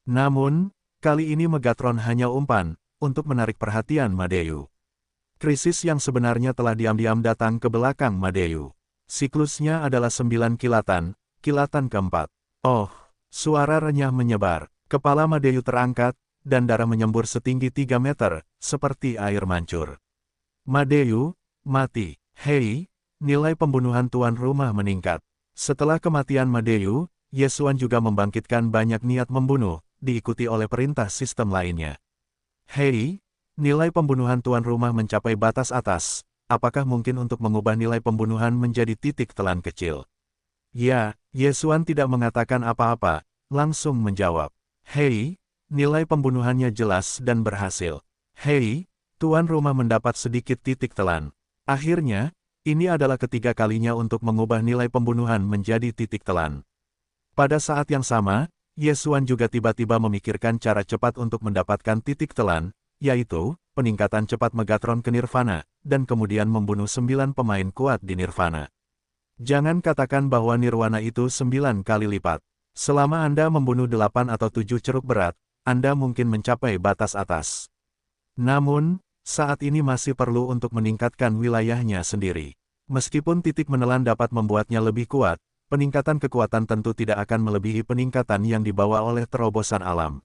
Namun, kali ini Megatron hanya umpan, untuk menarik perhatian Madeyu. Krisis yang sebenarnya telah diam-diam datang ke belakang Madeyu. Siklusnya adalah 9 kilatan, kilatan keempat. Oh, suara renyah menyebar, kepala Madeyu terangkat, dan darah menyembur setinggi 3 meter, seperti air mancur. Madeyu, mati. Hei, nilai pembunuhan tuan rumah meningkat. Setelah kematian Madeyu, Yesuan juga membangkitkan banyak niat membunuh, diikuti oleh perintah sistem lainnya. Hei, nilai pembunuhan tuan rumah mencapai batas atas, apakah mungkin untuk mengubah nilai pembunuhan menjadi titik telan kecil? Ya, Yesuan tidak mengatakan apa-apa, langsung menjawab. Hei, nilai pembunuhannya jelas dan berhasil. Hei, tuan rumah mendapat sedikit titik telan. Akhirnya, ini adalah ketiga kalinya untuk mengubah nilai pembunuhan menjadi titik telan. Pada saat yang sama, Yesuan juga tiba-tiba memikirkan cara cepat untuk mendapatkan titik telan, yaitu, peningkatan cepat Megatron ke Nirvana, dan kemudian membunuh 9 pemain kuat di Nirvana. Jangan katakan bahwa Nirwana itu 9 kali lipat. Selama Anda membunuh 8 atau 7 ceruk berat, Anda mungkin mencapai batas atas. Namun, saat ini masih perlu untuk meningkatkan wilayahnya sendiri. Meskipun titik menelan dapat membuatnya lebih kuat, peningkatan kekuatan tentu tidak akan melebihi peningkatan yang dibawa oleh terobosan alam.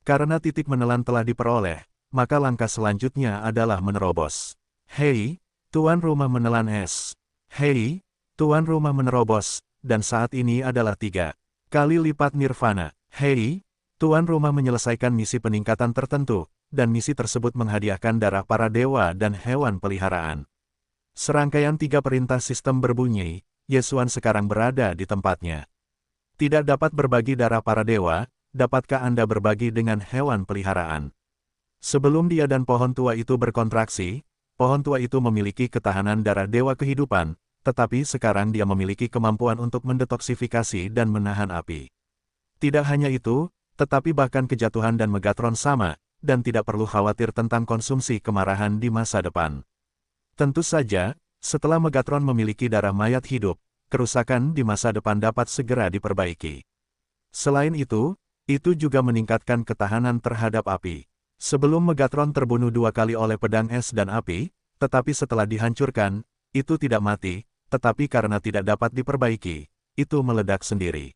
Karena titik menelan telah diperoleh, maka langkah selanjutnya adalah menerobos. Hei, tuan rumah menelan es. Hei, tuan rumah menerobos, dan saat ini adalah 3 kali lipat Nirvana. Hei, tuan rumah menyelesaikan misi peningkatan tertentu, dan misi tersebut menghadiahkan darah para dewa dan hewan peliharaan. Serangkaian 3 perintah sistem berbunyi, Yesuan sekarang berada di tempatnya. Tidak dapat berbagi darah para dewa, dapatkah Anda berbagi dengan hewan peliharaan? Sebelum dia dan pohon tua itu berkontraksi, pohon tua itu memiliki ketahanan darah dewa kehidupan, tetapi sekarang dia memiliki kemampuan untuk mendetoksifikasi dan menahan api. Tidak hanya itu, tetapi bahkan kejatuhan dan Megatron sama, dan tidak perlu khawatir tentang konsumsi kemarahan di masa depan. Tentu saja, setelah Megatron memiliki darah mayat hidup, kerusakan di masa depan dapat segera diperbaiki. Selain itu juga meningkatkan ketahanan terhadap api. Sebelum Megatron terbunuh 2 kali oleh pedang es dan api, tetapi setelah dihancurkan, itu tidak mati, tetapi karena tidak dapat diperbaiki, itu meledak sendiri.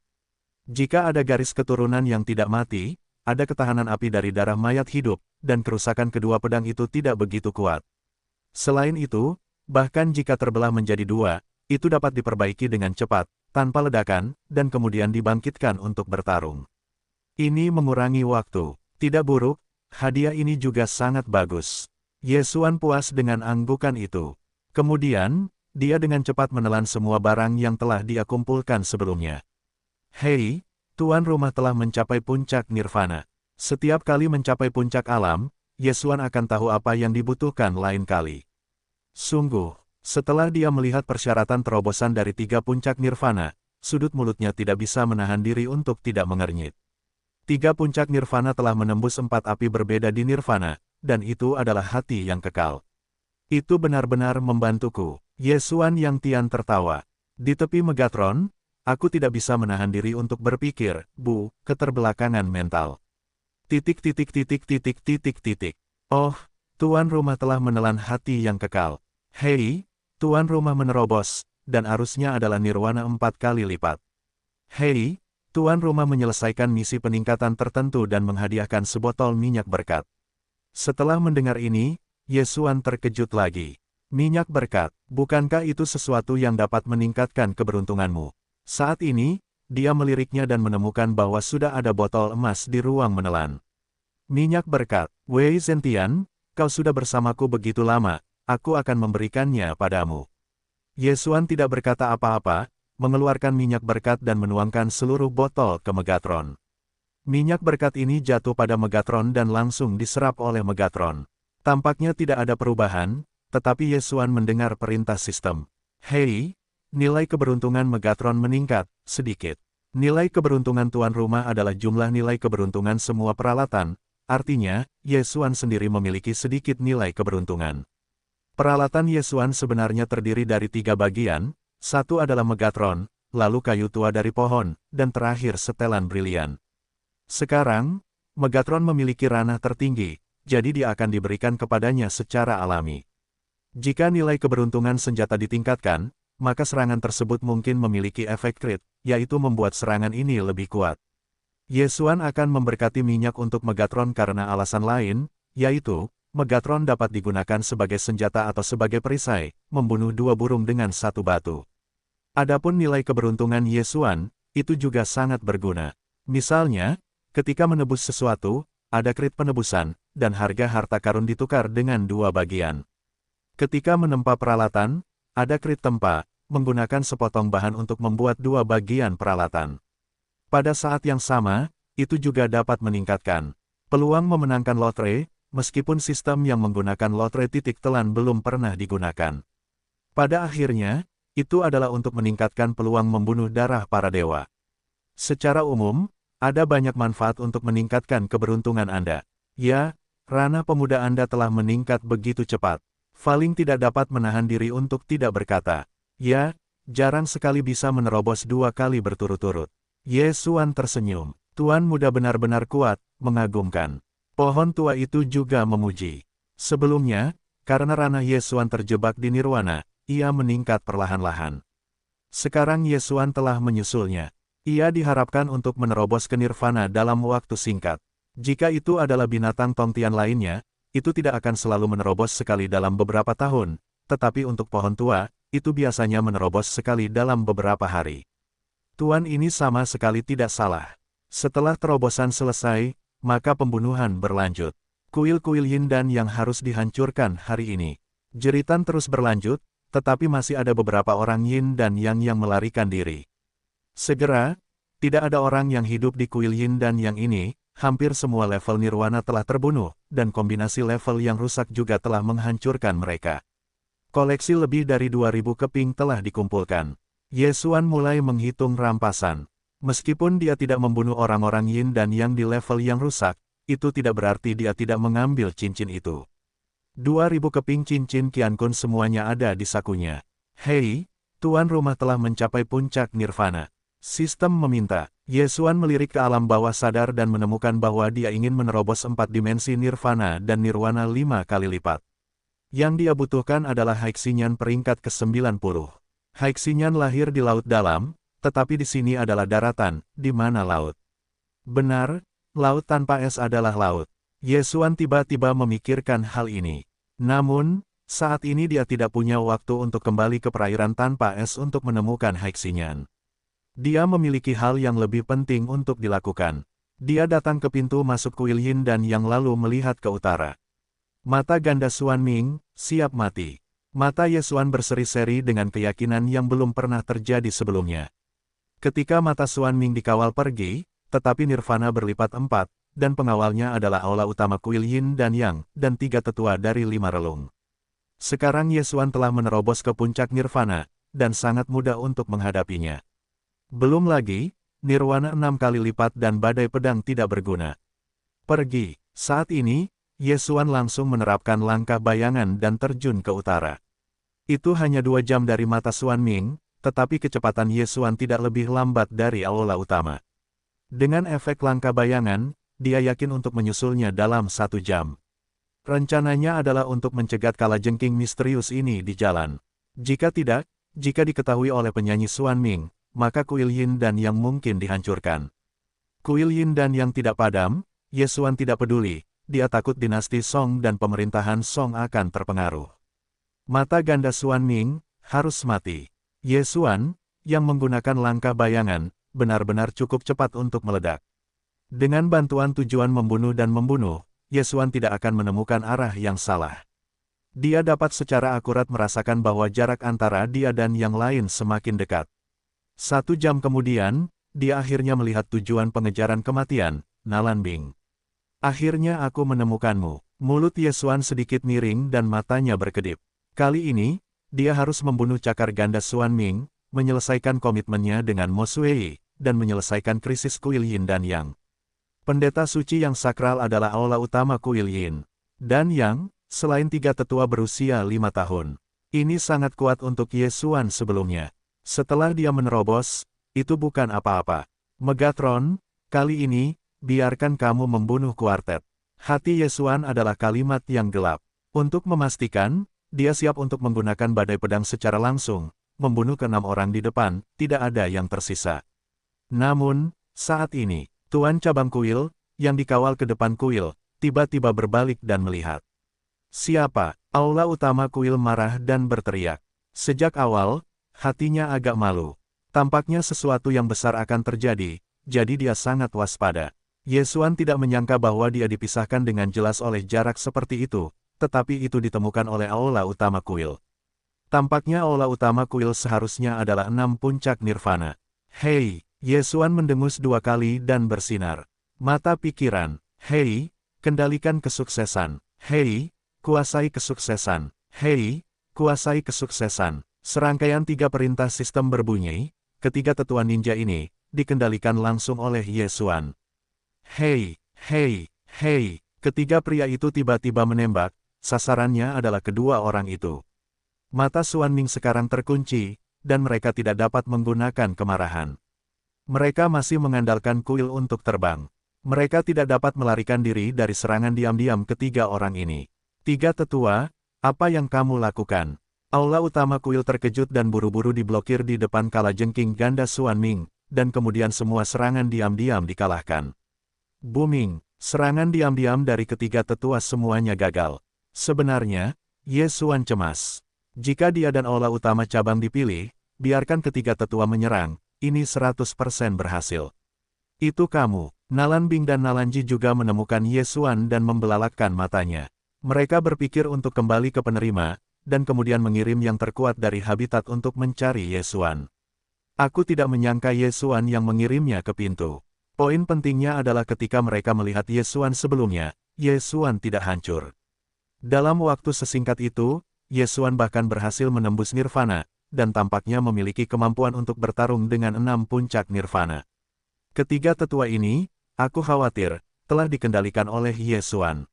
Jika ada garis keturunan yang tidak mati, ada ketahanan api dari darah mayat hidup, dan kerusakan kedua pedang itu tidak begitu kuat. Selain itu, bahkan jika terbelah menjadi 2, itu dapat diperbaiki dengan cepat, tanpa ledakan, dan kemudian dibangkitkan untuk bertarung. Ini mengurangi waktu. Tidak buruk, hadiah ini juga sangat bagus. Yesuan puas dengan anggukan itu. Kemudian, dia dengan cepat menelan semua barang yang telah dia kumpulkan sebelumnya. Hei, tuan rumah telah mencapai puncak Nirvana. Setiap kali mencapai puncak alam, Yesuan akan tahu apa yang dibutuhkan lain kali. Sungguh, setelah dia melihat persyaratan terobosan dari 3 puncak Nirvana, sudut mulutnya tidak bisa menahan diri untuk tidak mengernyit. 3 puncak Nirvana telah menembus 4 api berbeda di Nirvana, dan itu adalah hati yang kekal. Itu benar-benar membantuku. Yesuan yang Tian tertawa. Di tepi Megatron, aku tidak bisa menahan diri untuk berpikir, keterbelakangan mental. Oh, tuan rumah telah menelan hati yang kekal. Hei, tuan rumah menerobos, dan arusnya adalah Nirwana 4 kali lipat. Hei, tuan rumah menyelesaikan misi peningkatan tertentu dan menghadiahkan sebotol minyak berkat. Setelah mendengar ini, Yesuan terkejut lagi. Minyak berkat, bukankah itu sesuatu yang dapat meningkatkan keberuntunganmu? Saat ini, dia meliriknya dan menemukan bahwa sudah ada botol emas di ruang menelan. Minyak berkat, Wei Zentian, kau sudah bersamaku begitu lama, aku akan memberikannya padamu. Yesuan tidak berkata apa-apa, mengeluarkan minyak berkat dan menuangkan seluruh botol ke Megatron. Minyak berkat ini jatuh pada Megatron dan langsung diserap oleh Megatron. Tampaknya tidak ada perubahan, tetapi Yesuan mendengar perintah sistem. Hei, nilai keberuntungan Megatron meningkat, sedikit. Nilai keberuntungan tuan rumah adalah jumlah nilai keberuntungan semua peralatan, artinya, Yesuan sendiri memiliki sedikit nilai keberuntungan. Peralatan Yesuan sebenarnya terdiri dari 3 bagian, satu adalah Megatron, lalu kayu tua dari pohon, dan terakhir setelan brilian. Sekarang, Megatron memiliki ranah tertinggi, jadi dia akan diberikan kepadanya secara alami. Jika nilai keberuntungan senjata ditingkatkan, maka serangan tersebut mungkin memiliki efek crit, yaitu membuat serangan ini lebih kuat. Yesuan akan memberkati minyak untuk Megatron karena alasan lain, yaitu, Megatron dapat digunakan sebagai senjata atau sebagai perisai, membunuh 2 burung dengan 1 batu. Adapun nilai keberuntungan Yesuan, itu juga sangat berguna. Misalnya, ketika menebus sesuatu, ada crit penebusan, dan harga harta karun ditukar dengan 2 bagian. Ketika menempa peralatan, ada crit tempa, menggunakan sepotong bahan untuk membuat dua bagian peralatan. Pada saat yang sama, itu juga dapat meningkatkan peluang memenangkan lotre, meskipun sistem yang menggunakan lotre titik telan belum pernah digunakan. Pada akhirnya, itu adalah untuk meningkatkan peluang membunuh darah para dewa. Secara umum, ada banyak manfaat untuk meningkatkan keberuntungan Anda. Ya, ranah pemuda Anda telah meningkat begitu cepat. Faling tidak dapat menahan diri untuk tidak berkata. Ya, jarang sekali bisa menerobos 2 kali berturut-turut. Ye Xuan tersenyum. Tuan muda benar-benar kuat, mengagumkan. Pohon tua itu juga memuji. Sebelumnya, karena ranah Ye Xuan terjebak di nirwana, ia meningkat perlahan-lahan. Sekarang Ye Xuan telah menyusulnya. Ia diharapkan untuk menerobos ke nirvana dalam waktu singkat. Jika itu adalah binatang tongtian lainnya, itu tidak akan selalu menerobos sekali dalam beberapa tahun, tetapi untuk pohon tua, itu biasanya menerobos sekali dalam beberapa hari. Tuan ini sama sekali tidak salah. Setelah terobosan selesai, maka pembunuhan berlanjut. Kuil-kuil Yin dan yang harus dihancurkan hari ini. Jeritan terus berlanjut, tetapi masih ada beberapa orang Yin dan yang melarikan diri. Segera, tidak ada orang yang hidup di kuil Yin dan yang ini, hampir semua level nirwana telah terbunuh, dan kombinasi level yang rusak juga telah menghancurkan mereka. Koleksi lebih dari 2000 keping telah dikumpulkan. Ye Xuan mulai menghitung rampasan. Meskipun dia tidak membunuh orang-orang Yin dan yang di level yang rusak, itu tidak berarti dia tidak mengambil cincin itu. 2000 keping cincin Qiankun semuanya ada di sakunya. Hei, tuan rumah telah mencapai puncak nirvana. Sistem meminta. Ye Xuan melirik ke alam bawah sadar dan menemukan bahwa dia ingin menerobos 4 dimensi nirvana dan nirwana 5 kali lipat. Yang dia butuhkan adalah Haixian peringkat ke-90. Haixian lahir di laut dalam, tetapi di sini adalah daratan, di mana laut. Benar, laut tanpa es adalah laut. Ye Xuan tiba-tiba memikirkan hal ini. Namun, saat ini dia tidak punya waktu untuk kembali ke perairan tanpa es untuk menemukan Haixian. Dia memiliki hal yang lebih penting untuk dilakukan. Dia datang ke pintu masuk kuil Yin dan yang lalu melihat ke utara. Mata ganda Xuan Ming, siap mati. Mata Ye Xuan berseri-seri dengan keyakinan yang belum pernah terjadi sebelumnya. Ketika mata Xuan Ming dikawal pergi, tetapi nirvana berlipat 4, dan pengawalnya adalah aula utama kuil Yin dan Yang, dan 3 tetua dari 5 relung. Sekarang Ye Xuan telah menerobos ke puncak nirvana, dan sangat mudah untuk menghadapinya. Belum lagi, nirwana 6 kali lipat dan badai pedang tidak berguna. Pergi. Saat ini, Ye Xuan langsung menerapkan langkah bayangan dan terjun ke utara. Itu hanya 2 jam dari mata Xuan Ming, tetapi kecepatan Ye Xuan tidak lebih lambat dari aula utama. Dengan efek langkah bayangan, dia yakin untuk menyusulnya dalam 1 jam. Rencananya adalah untuk mencegat kalajengking misterius ini di jalan. Jika tidak, jika diketahui oleh penyanyi Xuan Ming, maka kuil Yin dan yang mungkin dihancurkan. Kuil Yin dan yang tidak padam, Ye Xuan tidak peduli, dia takut dinasti Song dan pemerintahan Song akan terpengaruh. Mata ganda Xuan Ming harus mati. Ye Xuan, yang menggunakan langkah bayangan, benar-benar cukup cepat untuk meledak. Dengan bantuan tujuan membunuh dan membunuh, Ye Xuan tidak akan menemukan arah yang salah. Dia dapat secara akurat merasakan bahwa jarak antara dia dan yang lain semakin dekat. 1 jam kemudian, dia akhirnya melihat tujuan pengejaran kematian, Nalan Bing. Akhirnya aku menemukanmu. Mulut Ye Xuan sedikit miring dan matanya berkedip. Kali ini, dia harus membunuh cakar ganda Xuan Ming, menyelesaikan komitmennya dengan Mo Sui, dan menyelesaikan krisis kuil Yin dan Yang. Pendeta suci yang sakral adalah aula utama kuil Yin dan Yang, selain 3 tetua berusia 5 tahun. Ini sangat kuat untuk Ye Xuan sebelumnya. Setelah dia menerobos, itu bukan apa-apa. Megatron, kali ini, biarkan kamu membunuh kuartet. Hati Ye Xuan adalah kalimat yang gelap. Untuk memastikan, dia siap untuk menggunakan badai pedang secara langsung, membunuh ke-6 orang di depan, tidak ada yang tersisa. Namun, saat ini, Tuan cabang kuil, yang dikawal ke depan kuil, tiba-tiba berbalik dan melihat. Siapa? Aula utama kuil marah dan berteriak. Sejak awal, hatinya agak malu. Tampaknya sesuatu yang besar akan terjadi, jadi dia sangat waspada. Ye Xuan tidak menyangka bahwa dia dipisahkan dengan jelas oleh jarak seperti itu, tetapi itu ditemukan oleh aula utama kuil. Tampaknya aula utama kuil seharusnya adalah 6 puncak nirvana. Hei, Yesuan mendengus 2 kali dan bersinar. Mata pikiran. Hei, kendalikan kesuksesan. Hei, kuasai kesuksesan. Hei, kuasai kesuksesan. Serangkaian 3 perintah sistem berbunyi. Ketiga tetua ninja ini dikendalikan langsung oleh Yesuan. Hei, hei, hei. Ketiga pria itu tiba-tiba menembak. Sasarannya adalah kedua orang itu. Mata Xuan Ming sekarang terkunci, dan mereka tidak dapat menggunakan kemarahan. Mereka masih mengandalkan kuil untuk terbang. Mereka tidak dapat melarikan diri dari serangan diam-diam ketiga orang ini. 3 tetua, apa yang kamu lakukan? Aula utama kuil terkejut dan buru-buru diblokir di depan kalajengking ganda Xuan Ming, dan kemudian semua serangan diam-diam dikalahkan. Booming, serangan diam-diam dari ketiga tetua semuanya gagal. Sebenarnya, Yesuan cemas. Jika dia dan aula utama cabang dipilih, biarkan ketiga tetua menyerang, ini 100% berhasil. Itu kamu. Nalan Bing dan Nalanji juga menemukan Yesuan dan membelalakkan matanya. Mereka berpikir untuk kembali ke penerima, dan kemudian mengirim yang terkuat dari habitat untuk mencari Yesuan. Aku tidak menyangka Yesuan yang mengirimnya ke pintu. Poin pentingnya adalah ketika mereka melihat Yesuan sebelumnya, Yesuan tidak hancur. Dalam waktu sesingkat itu, Yesuan bahkan berhasil menembus nirvana, dan tampaknya memiliki kemampuan untuk bertarung dengan 6 puncak nirvana. Ketiga tetua ini, aku khawatir, telah dikendalikan oleh Yesuan.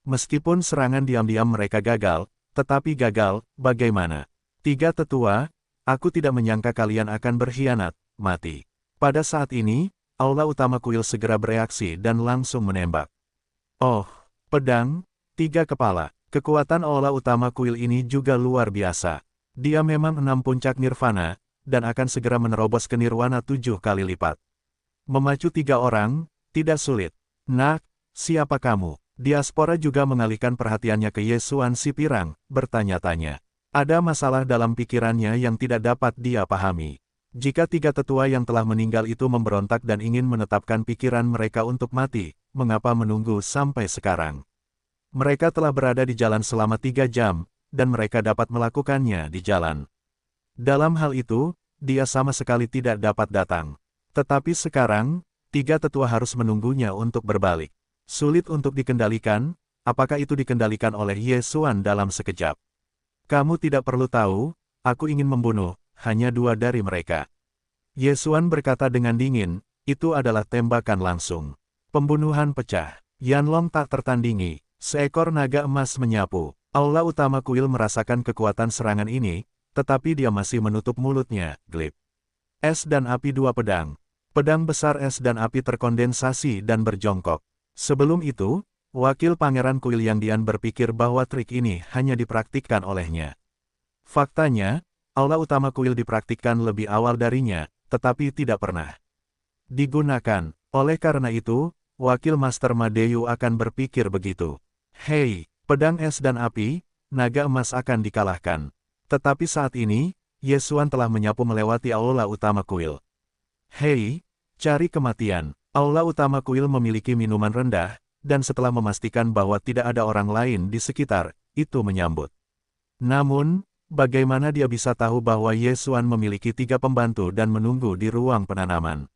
Meskipun serangan diam-diam mereka gagal, tetapi gagal, bagaimana? 3 tetua, aku tidak menyangka kalian akan berkhianat, mati. Pada saat ini, aula utama kuil segera bereaksi dan langsung menembak. Oh, pedang, 3 kepala. Kekuatan aula utama kuil ini juga luar biasa. Dia memang 6 puncak nirvana, dan akan segera menerobos ke nirwana 7 kali lipat. Memacu 3 orang, tidak sulit. Nak, siapa kamu? Diaspora juga mengalihkan perhatiannya ke Yesuan si pirang, bertanya-tanya. Ada masalah dalam pikirannya yang tidak dapat dia pahami. Jika 3 tetua yang telah meninggal itu memberontak dan ingin menetapkan pikiran mereka untuk mati, mengapa menunggu sampai sekarang? Mereka telah berada di jalan selama 3 jam, dan mereka dapat melakukannya di jalan. Dalam hal itu, dia sama sekali tidak dapat datang. Tetapi sekarang, 3 tetua harus menunggunya untuk berbalik. Sulit untuk dikendalikan, apakah itu dikendalikan oleh Yesuan dalam sekejap? Kamu tidak perlu tahu, aku ingin membunuh, hanya 2 dari mereka. Yesuan berkata dengan dingin, itu adalah tembakan langsung. Pembunuhan pecah. Yanlong tak tertandingi. Seekor naga emas menyapu. Aula utama kuil merasakan kekuatan serangan ini, tetapi dia masih menutup mulutnya, glip. Es dan api 2 pedang. Pedang besar es dan api terkondensasi dan berjongkok. Sebelum itu, wakil pangeran kuil Yang Dian berpikir bahwa trik ini hanya dipraktikkan olehnya. Faktanya, aula utama kuil dipraktikkan lebih awal darinya, tetapi tidak pernah digunakan. Oleh karena itu, wakil Master Madeyu akan berpikir begitu. Hei, pedang es dan api, naga emas akan dikalahkan. Tetapi saat ini, Yesuan telah menyapu melewati aula utama kuil. Hei, cari kematian. Aula utama kuil memiliki minuman rendah, dan setelah memastikan bahwa tidak ada orang lain di sekitar, itu menyambut. Namun, bagaimana dia bisa tahu bahwa Yesuan memiliki 3 pembantu dan menunggu di ruang penanaman?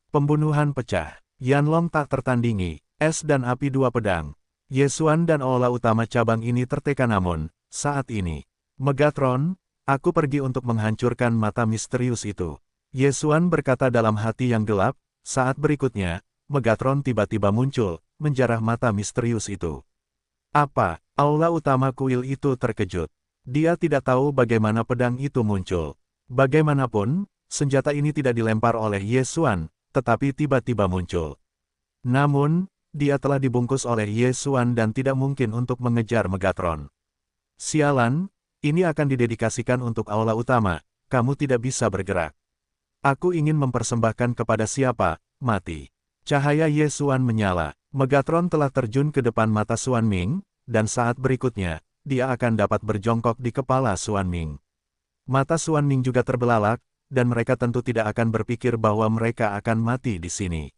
Pembunuhan pecah. Yanlong tak tertandingi. Es dan api 2 pedang. Yesuan dan aula utama cabang ini tertekan namun, saat ini. Megatron, aku pergi untuk menghancurkan mata misterius itu. Yesuan berkata dalam hati yang gelap, saat berikutnya, Megatron tiba-tiba muncul, menjarah mata misterius itu. Apa? Aula utama kuil itu terkejut. Dia tidak tahu bagaimana pedang itu muncul. Bagaimanapun, senjata ini tidak dilempar oleh Yesuan, tetapi tiba-tiba muncul. Namun, dia telah dibungkus oleh Yesuan dan tidak mungkin untuk mengejar Megatron. Sialan, ini akan didedikasikan untuk aula utama, kamu tidak bisa bergerak. Aku ingin mempersembahkan kepada siapa, mati. Cahaya Yesuan menyala. Megatron telah terjun ke depan mata Xuan Ming, dan saat berikutnya, dia akan dapat berjongkok di kepala Xuan Ming. Mata Xuan Ming juga terbelalak, dan mereka tentu tidak akan berpikir bahwa mereka akan mati di sini.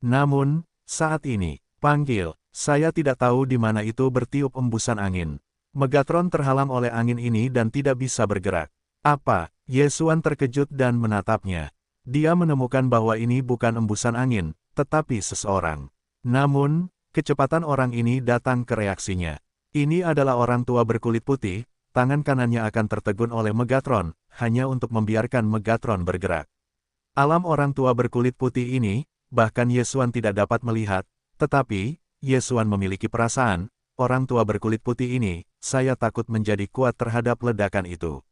Namun, saat ini, panggil, saya tidak tahu di mana itu bertiup embusan angin. Megatron terhalang oleh angin ini dan tidak bisa bergerak. Apa? Ye Xuan terkejut dan menatapnya. Dia menemukan bahwa ini bukan embusan angin, tetapi seseorang. Namun, kecepatan orang ini datang ke reaksinya. Ini adalah orang tua berkulit putih, tangan kanannya akan tertegun oleh Megatron, hanya untuk membiarkan Megatron bergerak. Alam orang tua berkulit putih ini, bahkan Ye Xuan tidak dapat melihat, tetapi, Ye Xuan memiliki perasaan, orang tua berkulit putih ini, saya takut menjadi kuat terhadap ledakan itu.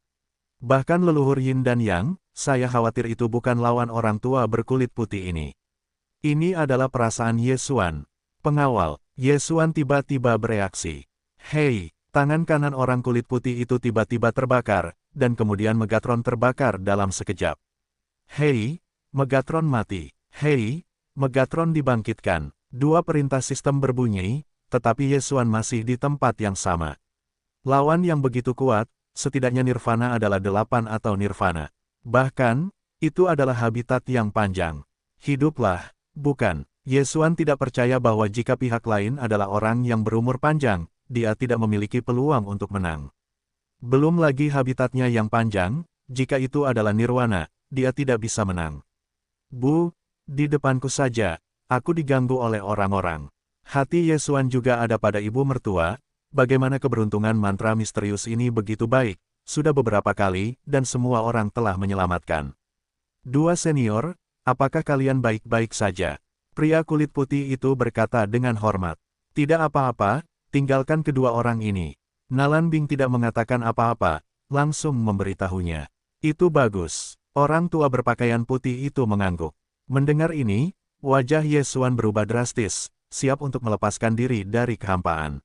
Bahkan leluhur Yin dan Yang, saya khawatir itu bukan lawan orang tua berkulit putih ini. Ini adalah perasaan Ye Xuan. Pengawal, Ye Xuan tiba-tiba bereaksi. Hei, tangan kanan orang kulit putih itu tiba-tiba terbakar, dan kemudian Megatron terbakar dalam sekejap. Hei, Megatron mati. Hei, Megatron dibangkitkan. Dua perintah sistem berbunyi, tetapi Ye Xuan masih di tempat yang sama. Lawan yang begitu kuat, setidaknya Nirvana adalah 8 atau Nirvana. Bahkan, itu adalah habitat yang panjang. Hiduplah, bukan. Ye Xuan tidak percaya bahwa jika pihak lain adalah orang yang berumur panjang, dia tidak memiliki peluang untuk menang. Belum lagi habitatnya yang panjang, jika itu adalah Nirwana, dia tidak bisa menang. Bu, di depanku saja, aku diganggu oleh orang-orang. Hati Ye Xuan juga ada pada ibu mertua, bagaimana keberuntungan mantra misterius ini begitu baik, sudah beberapa kali, dan semua orang telah menyelamatkan. Dua senior, apakah kalian baik-baik saja? Pria kulit putih itu berkata dengan hormat. Tidak apa-apa, tinggalkan kedua orang ini. Nalan Bing tidak mengatakan apa-apa, langsung memberitahunya. Itu bagus. Orang tua berpakaian putih itu mengangguk. Mendengar ini, wajah Ye Xuan berubah drastis, siap untuk melepaskan diri dari kehampaan.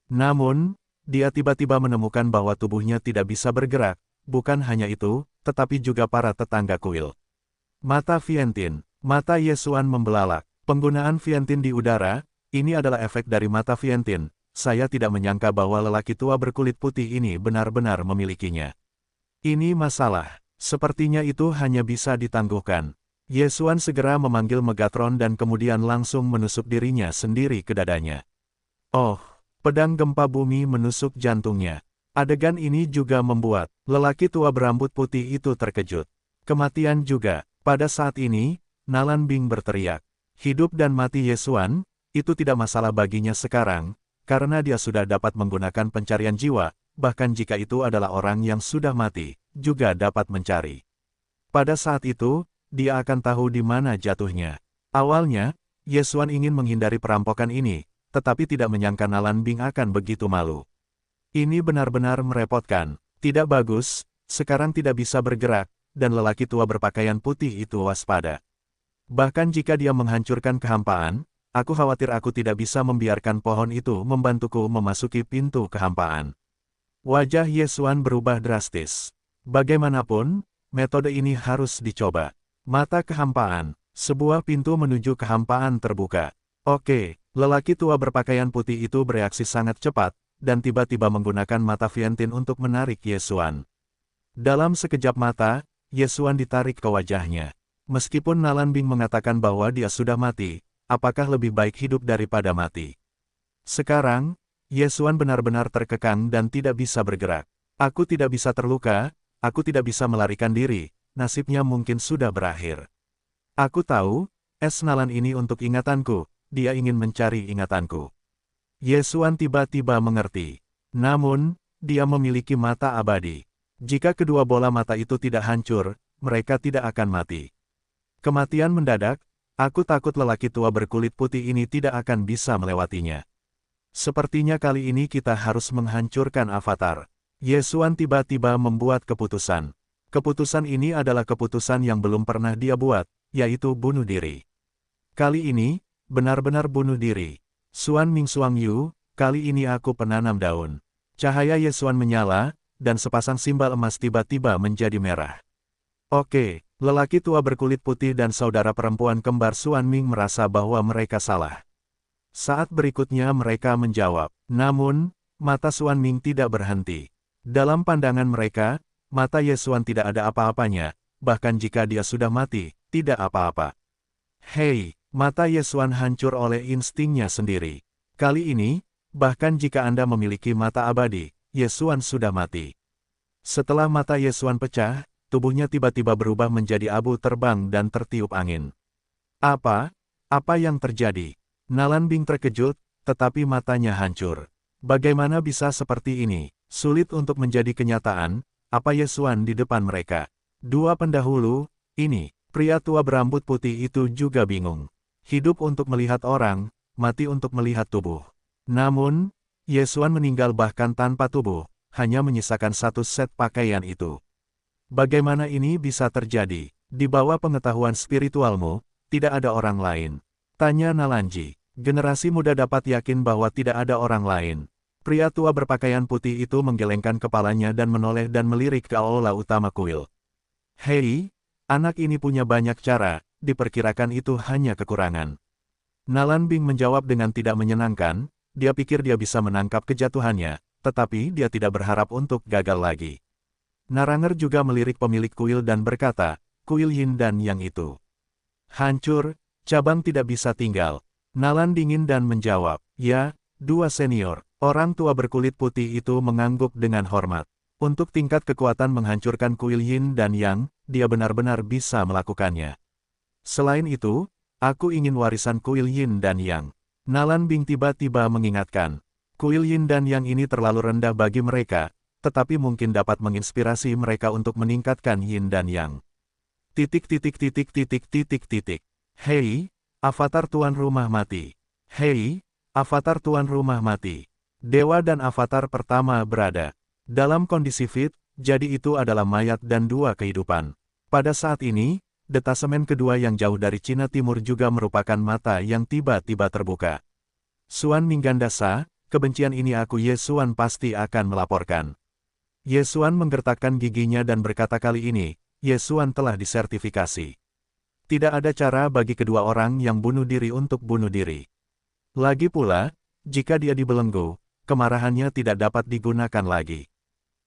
Namun, dia tiba-tiba menemukan bahwa tubuhnya tidak bisa bergerak, bukan hanya itu, tetapi juga para tetangga kuil. Mata Vientin, mata Ye Xuan membelalak. Penggunaan Vientin di udara, ini adalah efek dari mata Vientin. Saya tidak menyangka bahwa lelaki tua berkulit putih ini benar-benar memilikinya. Ini masalah, sepertinya itu hanya bisa ditangguhkan. Ye Xuan segera memanggil Megatron dan kemudian langsung menusuk dirinya sendiri ke dadanya. Oh! Pedang gempa bumi menusuk jantungnya. Adegan ini juga membuat lelaki tua berambut putih itu terkejut. Kematian juga. Pada saat ini, Nalan Bing berteriak. Hidup dan mati Ye Xuan, itu tidak masalah baginya sekarang, karena dia sudah dapat menggunakan pencarian jiwa, bahkan jika itu adalah orang yang sudah mati, juga dapat mencari. Pada saat itu, dia akan tahu di mana jatuhnya. Awalnya, Ye Xuan ingin menghindari perampokan ini, tetapi tidak menyangka Nalan Bing akan begitu malu. Ini benar-benar merepotkan. Tidak bagus, sekarang tidak bisa bergerak, dan lelaki tua berpakaian putih itu waspada. Bahkan jika dia menghancurkan kehampaan, aku khawatir aku tidak bisa membiarkan pohon itu membantuku memasuki pintu kehampaan. Wajah Ye Xuan berubah drastis. Bagaimanapun, metode ini harus dicoba. Mata kehampaan, sebuah pintu menuju kehampaan terbuka. Oke. Lelaki tua berpakaian putih itu bereaksi sangat cepat, dan tiba-tiba menggunakan mata Vientin untuk menarik Ye Xuan. Dalam sekejap mata, Ye Xuan ditarik ke wajahnya. Meskipun Nalan Bing mengatakan bahwa dia sudah mati, apakah lebih baik hidup daripada mati? Sekarang, Ye Xuan benar-benar terkekang dan tidak bisa bergerak. Aku tidak bisa terluka, aku tidak bisa melarikan diri, nasibnya mungkin sudah berakhir. Aku tahu, es Nalan ini untuk ingatanku. Dia ingin mencari ingatanku. Ye Xuan tiba-tiba mengerti. Namun, dia memiliki mata abadi. Jika kedua bola mata itu tidak hancur, mereka tidak akan mati. Kematian mendadak, aku takut lelaki tua berkulit putih ini tidak akan bisa melewatinya. Sepertinya kali ini kita harus menghancurkan avatar. Ye Xuan tiba-tiba membuat keputusan. Keputusan ini adalah keputusan yang belum pernah dia buat, yaitu bunuh diri. Kali ini, benar-benar bunuh diri. Xuan Ming Xuang Yu, kali ini aku penanam daun. Cahaya Ye Xuan menyala, dan sepasang simbal emas tiba-tiba menjadi merah. Oke, lelaki tua berkulit putih dan saudara perempuan kembar Xuan Ming merasa bahwa mereka salah. Saat berikutnya mereka menjawab, namun, mata Xuan Ming tidak berhenti. Dalam pandangan mereka, mata Ye Xuan tidak ada apa-apanya, bahkan jika dia sudah mati, tidak apa-apa. Hei! Mata Ye Xuan hancur oleh instingnya sendiri. Kali ini, Bahkan jika Anda memiliki mata abadi, Yesuan sudah mati. Setelah mata Yesuan pecah, tubuhnya tiba-tiba berubah menjadi abu terbang dan tertiup angin. Apa? Apa yang terjadi? Nalan Bing terkejut, tetapi matanya hancur. Bagaimana bisa seperti ini? Sulit untuk menjadi kenyataan, apa Yesuan di depan mereka. Dua pendahulu, ini, pria tua berambut putih itu juga bingung. Hidup untuk melihat orang, mati untuk melihat tubuh. Namun, Yesuan meninggal bahkan tanpa tubuh, hanya menyisakan satu set pakaian itu. Bagaimana ini bisa terjadi? Di bawah pengetahuan spiritualmu, tidak ada orang lain. Tanya Nalanji. Generasi muda dapat yakin bahwa tidak ada orang lain. Pria tua berpakaian putih itu menggelengkan kepalanya dan menoleh dan melirik ke aula utama kuil. Hei, anak ini punya banyak cara, diperkirakan itu hanya kekurangan. Nalan Bing menjawab dengan tidak menyenangkan. Dia pikir dia bisa menangkap kejatuhannya, tetapi dia tidak berharap untuk gagal lagi. Naranger juga melirik pemilik kuil dan berkata, kuil Yin dan Yang itu hancur, cabang tidak bisa tinggal. Nalan dingin dan menjawab, ya, dua senior. Orang tua berkulit putih itu mengangguk dengan hormat. Untuk tingkat kekuatan menghancurkan kuil Yin dan Yang, dia benar-benar bisa melakukannya. Selain itu, aku ingin warisan kuil Yin dan Yang. Nalan Bing tiba-tiba mengingatkan. Kuil Yin dan Yang ini terlalu rendah bagi mereka, tetapi mungkin dapat menginspirasi mereka untuk meningkatkan Yin dan Yang. Hei, avatar tuan rumah mati. Hei, avatar tuan rumah mati. Dewa dan avatar pertama berada dalam kondisi fit, jadi itu adalah mayat dan dua kehidupan. Pada saat ini, detasemen kedua yang jauh dari Cina Timur juga merupakan mata yang tiba-tiba terbuka. Suan Minggandasa, kebencian ini aku Yesuan pasti akan melaporkan. Yesuan menggertakkan giginya dan berkata kali ini, Yesuan telah disertifikasi. Tidak ada cara bagi kedua orang yang bunuh diri untuk bunuh diri. Lagi pula, jika dia dibelenggu, kemarahannya tidak dapat digunakan lagi.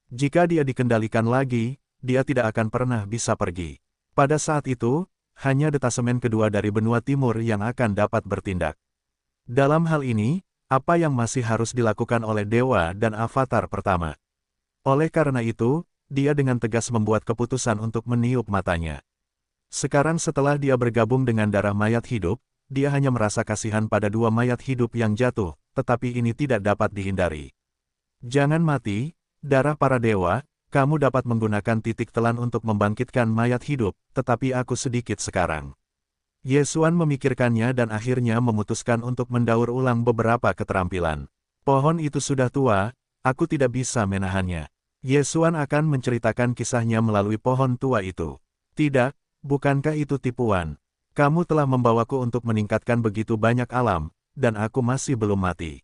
Jika dia dikendalikan lagi, dia tidak akan pernah bisa pergi. Pada saat itu, hanya detasemen kedua dari benua timur yang akan dapat bertindak. Dalam hal ini, apa yang masih harus dilakukan oleh dewa dan avatar pertama? Oleh karena itu, dia dengan tegas membuat keputusan untuk meniup matanya. Sekarang setelah dia bergabung dengan darah mayat hidup, dia hanya merasa kasihan pada dua mayat hidup yang jatuh, tetapi ini tidak dapat dihindari. Jangan mati, darah para dewa. Kamu dapat menggunakan titik telan untuk membangkitkan mayat hidup, tetapi aku sedikit sekarang. Yesuan memikirkannya dan akhirnya memutuskan untuk mendaur ulang beberapa keterampilan. Pohon itu sudah tua, aku tidak bisa menahannya. Yesuan akan menceritakan kisahnya melalui pohon tua itu. Tidak, bukankah itu tipuan? Kamu telah membawaku untuk meningkatkan begitu banyak alam, dan aku masih belum mati.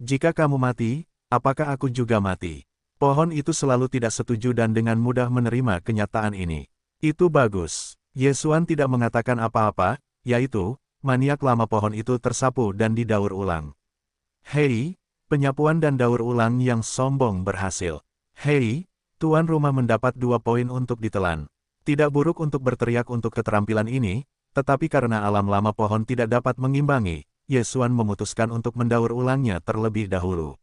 Jika kamu mati, apakah aku juga mati? Pohon itu selalu tidak setuju dan dengan mudah menerima kenyataan ini. Itu bagus. Yesuan tidak mengatakan apa-apa, yaitu, maniak lama pohon itu tersapu dan didaur ulang. Hei, penyapuan dan daur ulang yang sombong berhasil. Hei, tuan rumah mendapat 2 poin untuk ditelan. Tidak buruk untuk berteriak untuk keterampilan ini, tetapi karena alam lama pohon tidak dapat mengimbangi, Yesuan memutuskan untuk mendaur ulangnya terlebih dahulu.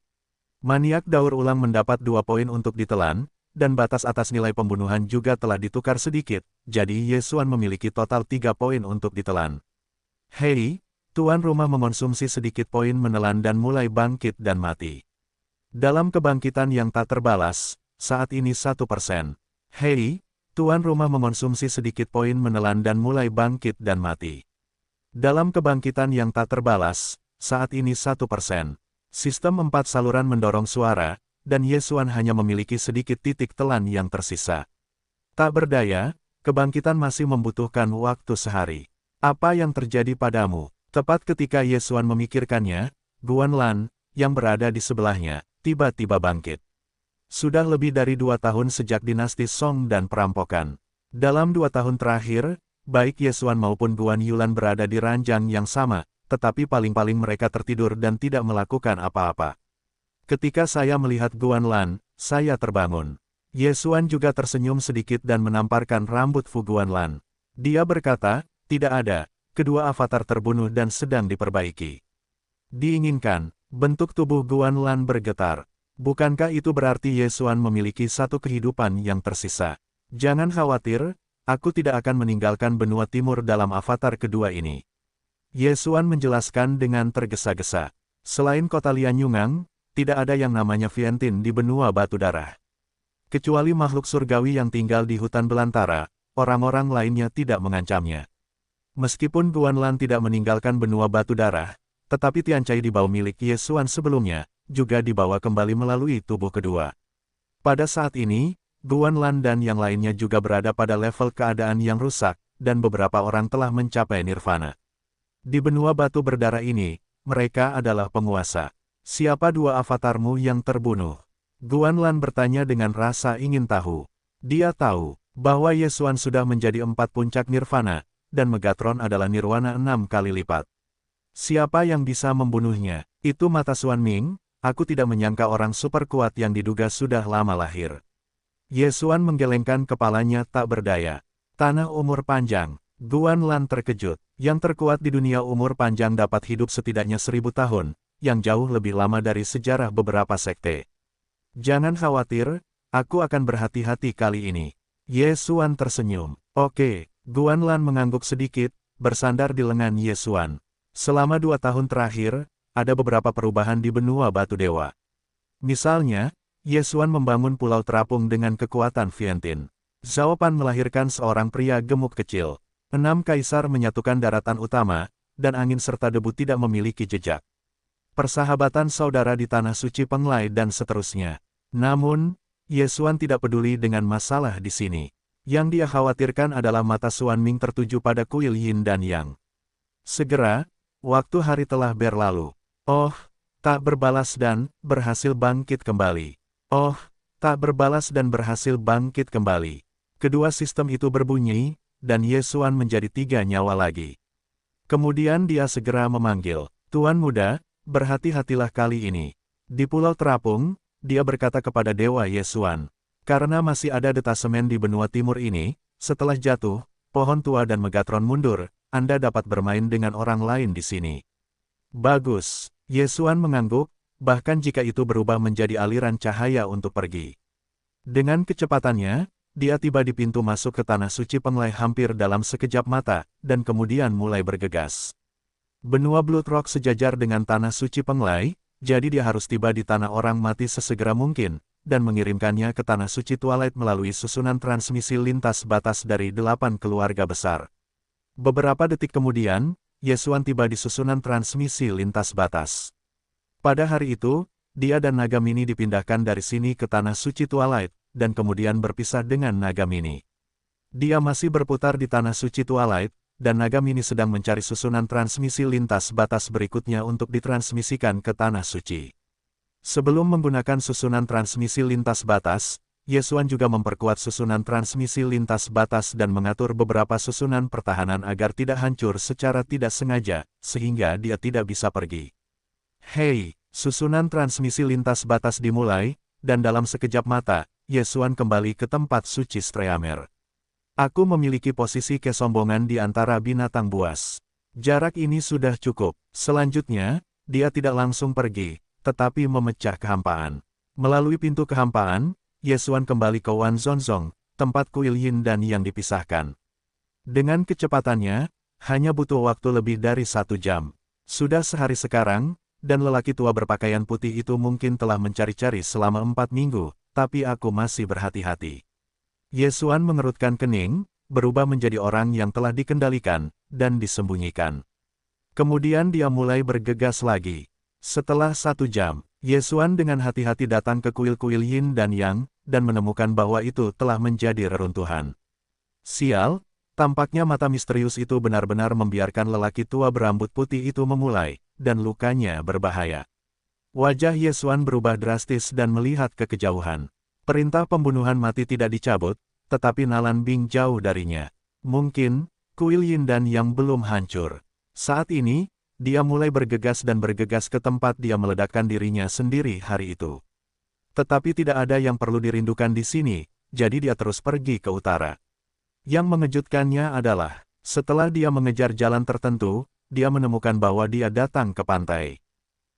Maniak daur ulang mendapat 2 poin untuk ditelan, dan batas atas nilai pembunuhan juga telah ditukar sedikit, jadi Yesuan memiliki total 3 poin untuk ditelan. Hei, tuan rumah mengonsumsi sedikit poin menelan dan mulai bangkit dan mati. Dalam kebangkitan yang tak terbalas, saat ini 1%. Hei, tuan rumah mengonsumsi sedikit poin menelan dan mulai bangkit dan mati. Dalam kebangkitan yang tak terbalas, saat ini 1%. Sistem 4 saluran mendorong suara, dan Yesuan hanya memiliki sedikit titik telan yang tersisa. Tak berdaya, kebangkitan masih membutuhkan waktu sehari. Apa yang terjadi padamu? Tepat ketika Yesuan memikirkannya, Guan Lan, yang berada di sebelahnya, tiba-tiba bangkit. Sudah lebih dari 2 tahun sejak dinasti Song dan perampokan. Dalam 2 tahun terakhir, baik Yesuan maupun Guan Yulan berada di ranjang yang sama, tetapi paling-paling mereka tertidur dan tidak melakukan apa-apa. Ketika saya melihat Guan Lan, saya terbangun. Yesuan juga tersenyum sedikit dan menamparkan rambut Fu Guan Lan. Dia berkata, tidak ada, kedua avatar terbunuh dan sedang diperbaiki. Diinginkan, Bentuk tubuh Guanlan bergetar. Bukankah itu berarti Ye Xuan memiliki satu kehidupan yang tersisa? Jangan khawatir, aku tidak akan meninggalkan benua timur dalam avatar kedua ini. Ye Xuan menjelaskan dengan tergesa-gesa. Selain kota Lianyungang, tidak ada yang namanya Vientiane di benua batu darah. Kecuali makhluk surgawi yang tinggal di hutan belantara, orang-orang lainnya tidak mengancamnya. Meskipun Guanlan tidak meninggalkan benua batu darah, tetapi Tiancai di bawah milik Ye Xuan sebelumnya, juga dibawa kembali melalui tubuh kedua. Pada saat ini, Guanlan dan yang lainnya juga berada pada level keadaan yang rusak, dan beberapa orang telah mencapai nirvana. Di benua batu berdarah ini, mereka adalah penguasa. Siapa dua avatarmu yang terbunuh? Guanlan bertanya dengan rasa ingin tahu. Dia tahu bahwa Ye Xuan sudah menjadi 4 puncak nirvana, dan Megatron adalah nirwana 6 kali lipat. Siapa yang bisa membunuhnya? Itu mata Xuan Ming. Aku tidak menyangka orang super kuat yang diduga sudah lama lahir. Ye Xuan menggelengkan kepalanya tak berdaya. Tanah umur panjang. Guanlan terkejut. Yang terkuat di dunia umur panjang dapat hidup setidaknya 1000 tahun, yang jauh lebih lama dari sejarah beberapa sekte. Jangan khawatir, aku akan berhati-hati kali ini. Ye Xuan tersenyum. Oke, Guanlan mengangguk sedikit, bersandar di lengan Ye Xuan. Selama 2 tahun terakhir, ada beberapa perubahan di benua batu dewa. Misalnya, Ye Xuan membangun pulau terapung dengan kekuatan Vientiane. Zhao Pan melahirkan seorang pria gemuk kecil. 6 kaisar menyatukan daratan utama, dan angin serta debu tidak memiliki jejak. Persahabatan saudara di tanah suci Penglai dan seterusnya. Namun, Ye Xuan tidak peduli dengan masalah di sini. Yang dia khawatirkan adalah mata Xuan Ming tertuju pada kuil Yin dan Yang. Segera, waktu hari telah berlalu. Oh, tak berbalas dan berhasil bangkit kembali. Oh, tak berbalas dan berhasil bangkit kembali. Kedua sistem itu berbunyi, dan Ye Xuan menjadi 3 nyawa lagi. Kemudian dia segera memanggil, Tuan Muda, berhati-hatilah kali ini. Di Pulau Terapung, dia berkata kepada Dewa Ye Xuan, karena masih ada detasemen di benua timur ini, setelah jatuh, pohon tua dan Megatron mundur, Anda dapat bermain dengan orang lain di sini. Bagus. Ye Xuan mengangguk, bahkan jika itu berubah menjadi aliran cahaya untuk pergi. Dengan kecepatannya, dia tiba di pintu masuk ke tanah suci Penglai hampir dalam sekejap mata, dan kemudian mulai bergegas. Benua Blood Rock sejajar dengan tanah suci Penglai, jadi dia harus tiba di tanah orang mati sesegera mungkin, dan mengirimkannya ke tanah suci Twilight melalui susunan transmisi lintas batas dari 8 keluarga besar. Beberapa detik kemudian, Ye Xuan tiba di susunan transmisi lintas batas. Pada hari itu, dia dan Nagamini dipindahkan dari sini ke tanah suci Twilight, dan kemudian berpisah dengan Nagamini. Dia masih berputar di tanah suci Twilight, dan Nagamini sedang mencari susunan transmisi lintas batas berikutnya untuk ditransmisikan ke tanah suci. Sebelum menggunakan susunan transmisi lintas batas, Ye Xuan juga memperkuat susunan transmisi lintas batas dan mengatur beberapa susunan pertahanan agar tidak hancur secara tidak sengaja, sehingga dia tidak bisa pergi. Hei, susunan transmisi lintas batas dimulai, dan dalam sekejap mata, Ye Xuan kembali ke tempat suci Streamer. Aku memiliki posisi kesombongan di antara binatang buas. Jarak ini sudah cukup. Selanjutnya, dia tidak langsung pergi, tetapi memecah kehampaan. Melalui pintu kehampaan, Ye Xuan kembali ke Wan Zonzong, tempat kuil Yin dan Yang dipisahkan. Dengan kecepatannya, hanya butuh waktu lebih dari 1 jam. Sudah sehari sekarang, dan lelaki tua berpakaian putih itu mungkin telah mencari-cari selama 4 minggu, tapi aku masih berhati-hati. Ye Xuan mengerutkan kening, berubah menjadi orang yang telah dikendalikan, dan disembunyikan. Kemudian dia mulai bergegas lagi. Setelah 1 jam, Ye Xuan dengan hati-hati datang ke kuil-kuil Yin dan Yang, dan menemukan bahwa itu telah menjadi reruntuhan. Sial, tampaknya mata misterius itu benar-benar membiarkan lelaki tua berambut putih itu memulai, dan lukanya berbahaya. Wajah Ye Xuan berubah drastis dan melihat ke kejauhan. Perintah pembunuhan mati tidak dicabut, tetapi Nalan Bing jauh darinya. Mungkin, kuil Yin dan Yang belum hancur. Saat ini, dia mulai bergegas ke tempat dia meledakkan dirinya sendiri hari itu. Tetapi tidak ada yang perlu dirindukan di sini, jadi dia terus pergi ke utara. Yang mengejutkannya adalah, setelah dia mengejar jalan tertentu, dia menemukan bahwa dia datang ke pantai.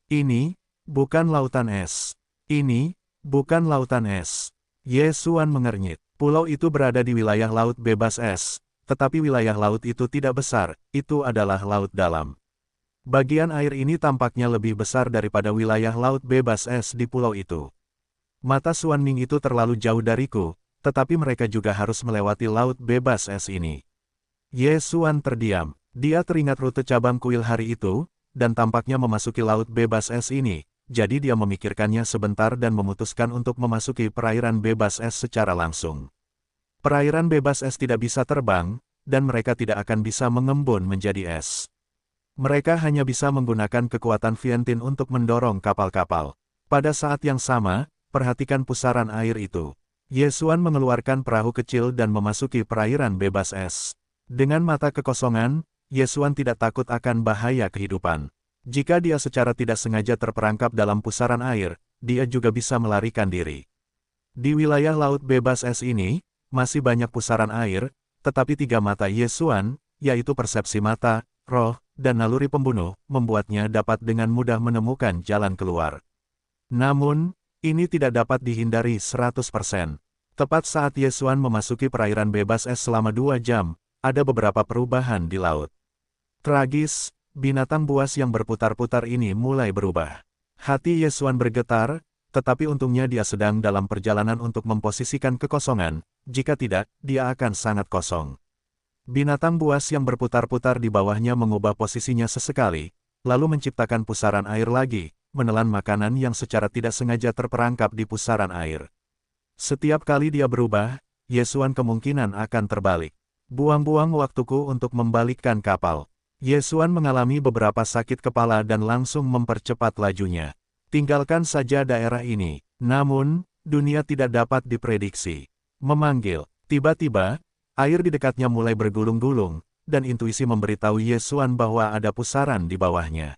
Ini, Bukan lautan es. Ini, bukan lautan es. Ye Xuan mengernyit. Pulau itu berada di wilayah laut bebas es, tetapi wilayah laut itu tidak besar, itu adalah laut dalam. Bagian air ini tampaknya lebih besar daripada wilayah laut bebas es di pulau itu. Mata Xuan Ning itu terlalu jauh dariku, tetapi mereka juga harus melewati laut bebas es ini. Ye Xuan terdiam. Dia teringat rute cabang kuil hari itu, dan tampaknya memasuki laut bebas es ini, jadi dia memikirkannya sebentar dan memutuskan untuk memasuki perairan bebas es secara langsung. Perairan bebas es tidak bisa terbang, dan mereka tidak akan bisa mengembun menjadi es. Mereka hanya bisa menggunakan kekuatan Viantin untuk mendorong kapal-kapal. Pada saat yang sama, perhatikan pusaran air itu. Ye Xuan mengeluarkan perahu kecil dan memasuki perairan bebas es. Dengan mata kekosongan, Ye Xuan tidak takut akan bahaya kehidupan. Jika dia secara tidak sengaja terperangkap dalam pusaran air, dia juga bisa melarikan diri. Di wilayah laut bebas es ini, masih banyak pusaran air, tetapi tiga mata Ye Xuan, yaitu persepsi mata, roh, dan naluri pembunuh, membuatnya dapat dengan mudah menemukan jalan keluar. Namun, ini tidak dapat dihindari 100%. Tepat saat Ye Xuan memasuki perairan bebas es selama 2 jam, ada beberapa perubahan di laut. Tragis, binatang buas yang berputar-putar ini mulai berubah. Hati Ye Xuan bergetar, tetapi untungnya dia sedang dalam perjalanan untuk memposisikan kekosongan, jika tidak, dia akan sangat kosong. Binatang buas yang berputar-putar di bawahnya mengubah posisinya sesekali, lalu menciptakan pusaran air lagi, menelan makanan yang secara tidak sengaja terperangkap di pusaran air. Setiap kali dia berubah, Ye Xuan kemungkinan akan terbalik. Buang-buang waktuku untuk membalikkan kapal. Ye Xuan mengalami beberapa sakit kepala dan langsung mempercepat lajunya. Tinggalkan saja daerah ini. Namun, dunia tidak dapat diprediksi. Memanggil. Tiba-tiba, air di dekatnya mulai bergulung-gulung, dan intuisi memberitahu Ye Xuan bahwa ada pusaran di bawahnya.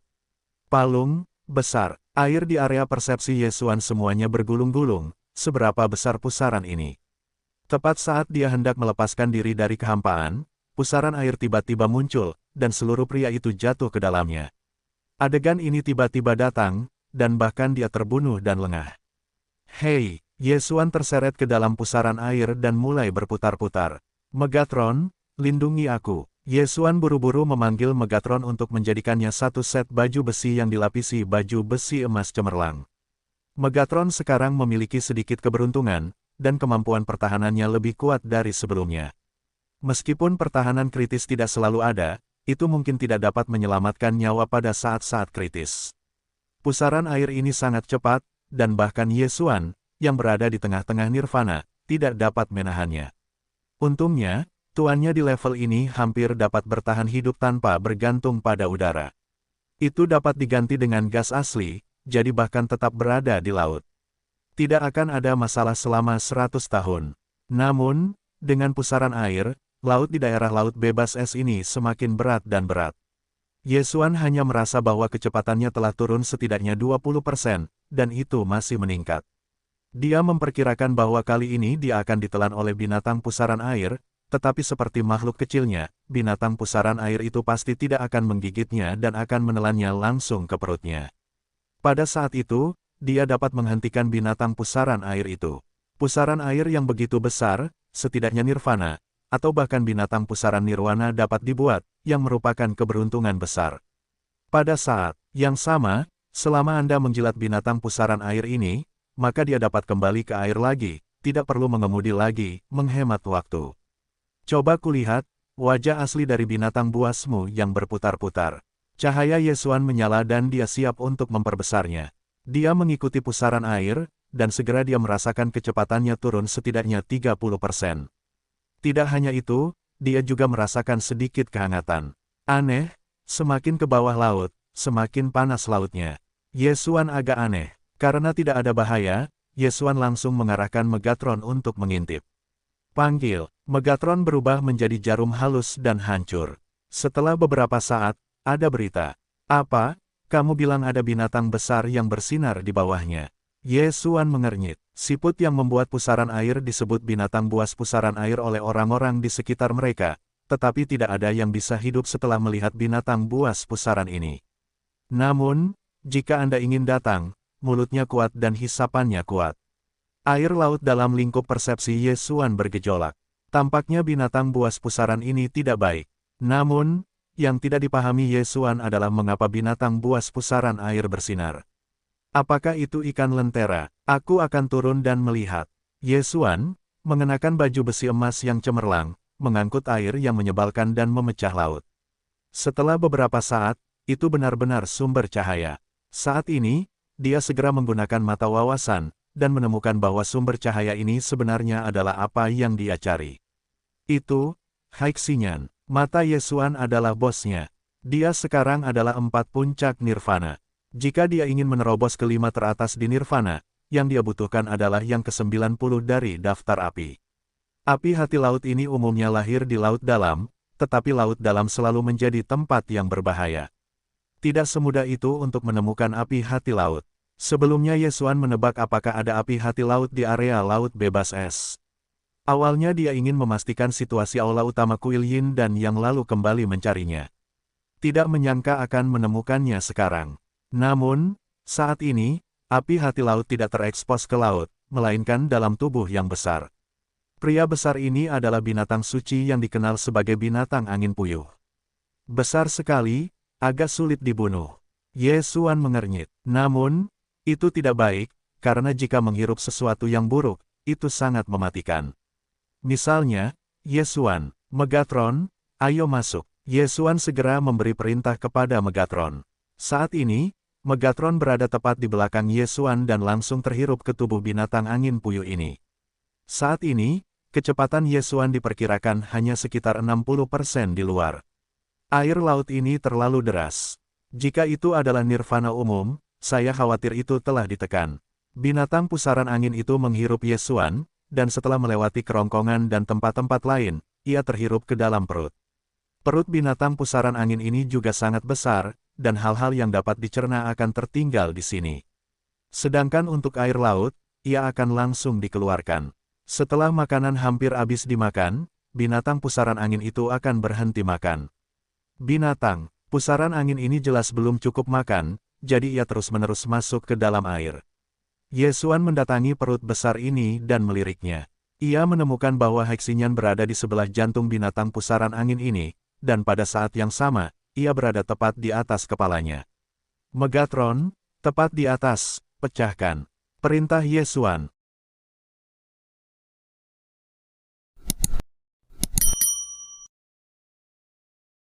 Palung, besar. Air di area persepsi Ye Xuan semuanya bergulung-gulung. Seberapa besar pusaran ini? Tepat saat dia hendak melepaskan diri dari kehampaan, pusaran air tiba-tiba muncul, dan seluruh pria itu jatuh ke dalamnya. Adegan ini tiba-tiba datang, dan bahkan dia terbunuh dan lengah. Hei, Ye Xuan terseret ke dalam pusaran air dan mulai berputar-putar. Megatron, lindungi aku. Ye Xuan buru-buru memanggil Megatron untuk menjadikannya satu set baju besi yang dilapisi baju besi emas cemerlang. Megatron sekarang memiliki sedikit keberuntungan, dan kemampuan pertahanannya lebih kuat dari sebelumnya. Meskipun pertahanan kritis tidak selalu ada, itu mungkin tidak dapat menyelamatkan nyawa pada saat-saat kritis. Pusaran air ini sangat cepat, dan bahkan Ye Xuan, yang berada di tengah-tengah nirvana, tidak dapat menahannya. Untungnya, tuannya di level ini hampir dapat bertahan hidup tanpa bergantung pada udara. Itu dapat diganti dengan gas asli, jadi bahkan tetap berada di laut. Tidak akan ada masalah selama 100 tahun. Namun, dengan pusaran air, laut di daerah laut bebas es ini semakin berat dan berat. Ye Xuan hanya merasa bahwa kecepatannya telah turun setidaknya 20%, dan itu masih meningkat. Dia memperkirakan bahwa kali ini dia akan ditelan oleh binatang pusaran air, tetapi seperti makhluk kecilnya, binatang pusaran air itu pasti tidak akan menggigitnya dan akan menelannya langsung ke perutnya. Pada saat itu, dia dapat menghentikan binatang pusaran air itu. Pusaran air yang begitu besar, setidaknya nirvana, atau bahkan binatang pusaran nirwana dapat dibuat, yang merupakan keberuntungan besar. Pada saat yang sama, selama Anda menjilat binatang pusaran air ini, maka dia dapat kembali ke air lagi, tidak perlu mengemudi lagi, menghemat waktu. Coba kulihat, wajah asli dari binatang buasmu yang berputar-putar. Cahaya Ye Xuan menyala dan dia siap untuk memperbesarnya. Dia mengikuti pusaran air, dan segera dia merasakan kecepatannya turun setidaknya 30%. Tidak hanya itu, dia juga merasakan sedikit kehangatan. Aneh, semakin ke bawah laut, semakin panas lautnya. Ye Xuan agak aneh. Karena tidak ada bahaya, Ye Xuan langsung mengarahkan Megatron untuk mengintip. Panggil. Megatron berubah menjadi jarum halus dan hancur. Setelah beberapa saat, ada berita. Apa? Kamu bilang ada binatang besar yang bersinar di bawahnya. Ye Xuan mengernyit. Siput yang membuat pusaran air disebut binatang buas pusaran air oleh orang-orang di sekitar mereka, tetapi tidak ada yang bisa hidup setelah melihat binatang buas pusaran ini. Namun, Jika Anda ingin datang, mulutnya kuat dan hisapannya kuat. Air laut dalam lingkup persepsi Ye Xuan bergejolak. Tampaknya binatang buas pusaran ini tidak baik. Namun, yang tidak dipahami Ye Xuan adalah mengapa binatang buas pusaran air bersinar. Apakah itu ikan lentera? Aku akan turun dan melihat. Ye Xuan, mengenakan baju besi emas yang cemerlang, mengangkut air yang menyebalkan dan memecah laut. Setelah beberapa saat, itu benar-benar sumber cahaya. Saat ini, dia segera menggunakan mata wawasan, dan menemukan bahwa sumber cahaya ini sebenarnya adalah apa yang dia cari. Itu, Haixian. Mata Ye Xuan adalah bosnya. Dia sekarang adalah 4 puncak nirvana. Jika dia ingin menerobos ke 5 teratas di nirvana, yang dia butuhkan adalah yang ke-90 dari daftar api. Api hati laut ini umumnya lahir di laut dalam, tetapi laut dalam selalu menjadi tempat yang berbahaya. Tidak semudah itu untuk menemukan api hati laut. Sebelumnya Ye Xuan menebak apakah ada api hati laut di area laut bebas es. Awalnya dia ingin memastikan situasi aula utama Kuil Yin dan yang lalu kembali mencarinya. Tidak menyangka akan menemukannya sekarang. Namun, saat ini, api hati laut tidak terekspos ke laut, melainkan dalam tubuh yang besar. Pria besar ini adalah binatang suci yang dikenal sebagai binatang angin puyuh. Besar sekali, agak sulit dibunuh. Ye Xuan mengernyit. Namun, itu tidak baik, karena jika menghirup sesuatu yang buruk, itu sangat mematikan. Misalnya, Ye Xuan, Megatron, ayo masuk. Ye Xuan segera memberi perintah kepada Megatron. Saat ini, Megatron berada tepat di belakang Ye Xuan dan langsung terhirup ke tubuh binatang angin puyuh ini. Saat ini, kecepatan Ye Xuan diperkirakan hanya sekitar 60% di luar. Air laut ini terlalu deras. Jika itu adalah nirvana umum, saya khawatir itu telah ditekan. Binatang pusaran angin itu menghirup Ye Xuan, dan setelah melewati kerongkongan dan tempat-tempat lain, ia terhirup ke dalam perut. Perut binatang pusaran angin ini juga sangat besar, dan hal-hal yang dapat dicerna akan tertinggal di sini. Sedangkan untuk air laut, ia akan langsung dikeluarkan. Setelah makanan hampir habis dimakan, binatang pusaran angin itu akan berhenti makan. Binatang pusaran angin ini jelas belum cukup makan, jadi ia terus-menerus masuk ke dalam air. Ye Xuan mendatangi perut besar ini dan meliriknya. Ia menemukan bahwa Haixian berada di sebelah jantung binatang pusaran angin ini, dan pada saat yang sama, ia berada tepat di atas kepalanya. Megatron, tepat di atas, pecahkan. Perintah Ye Xuan.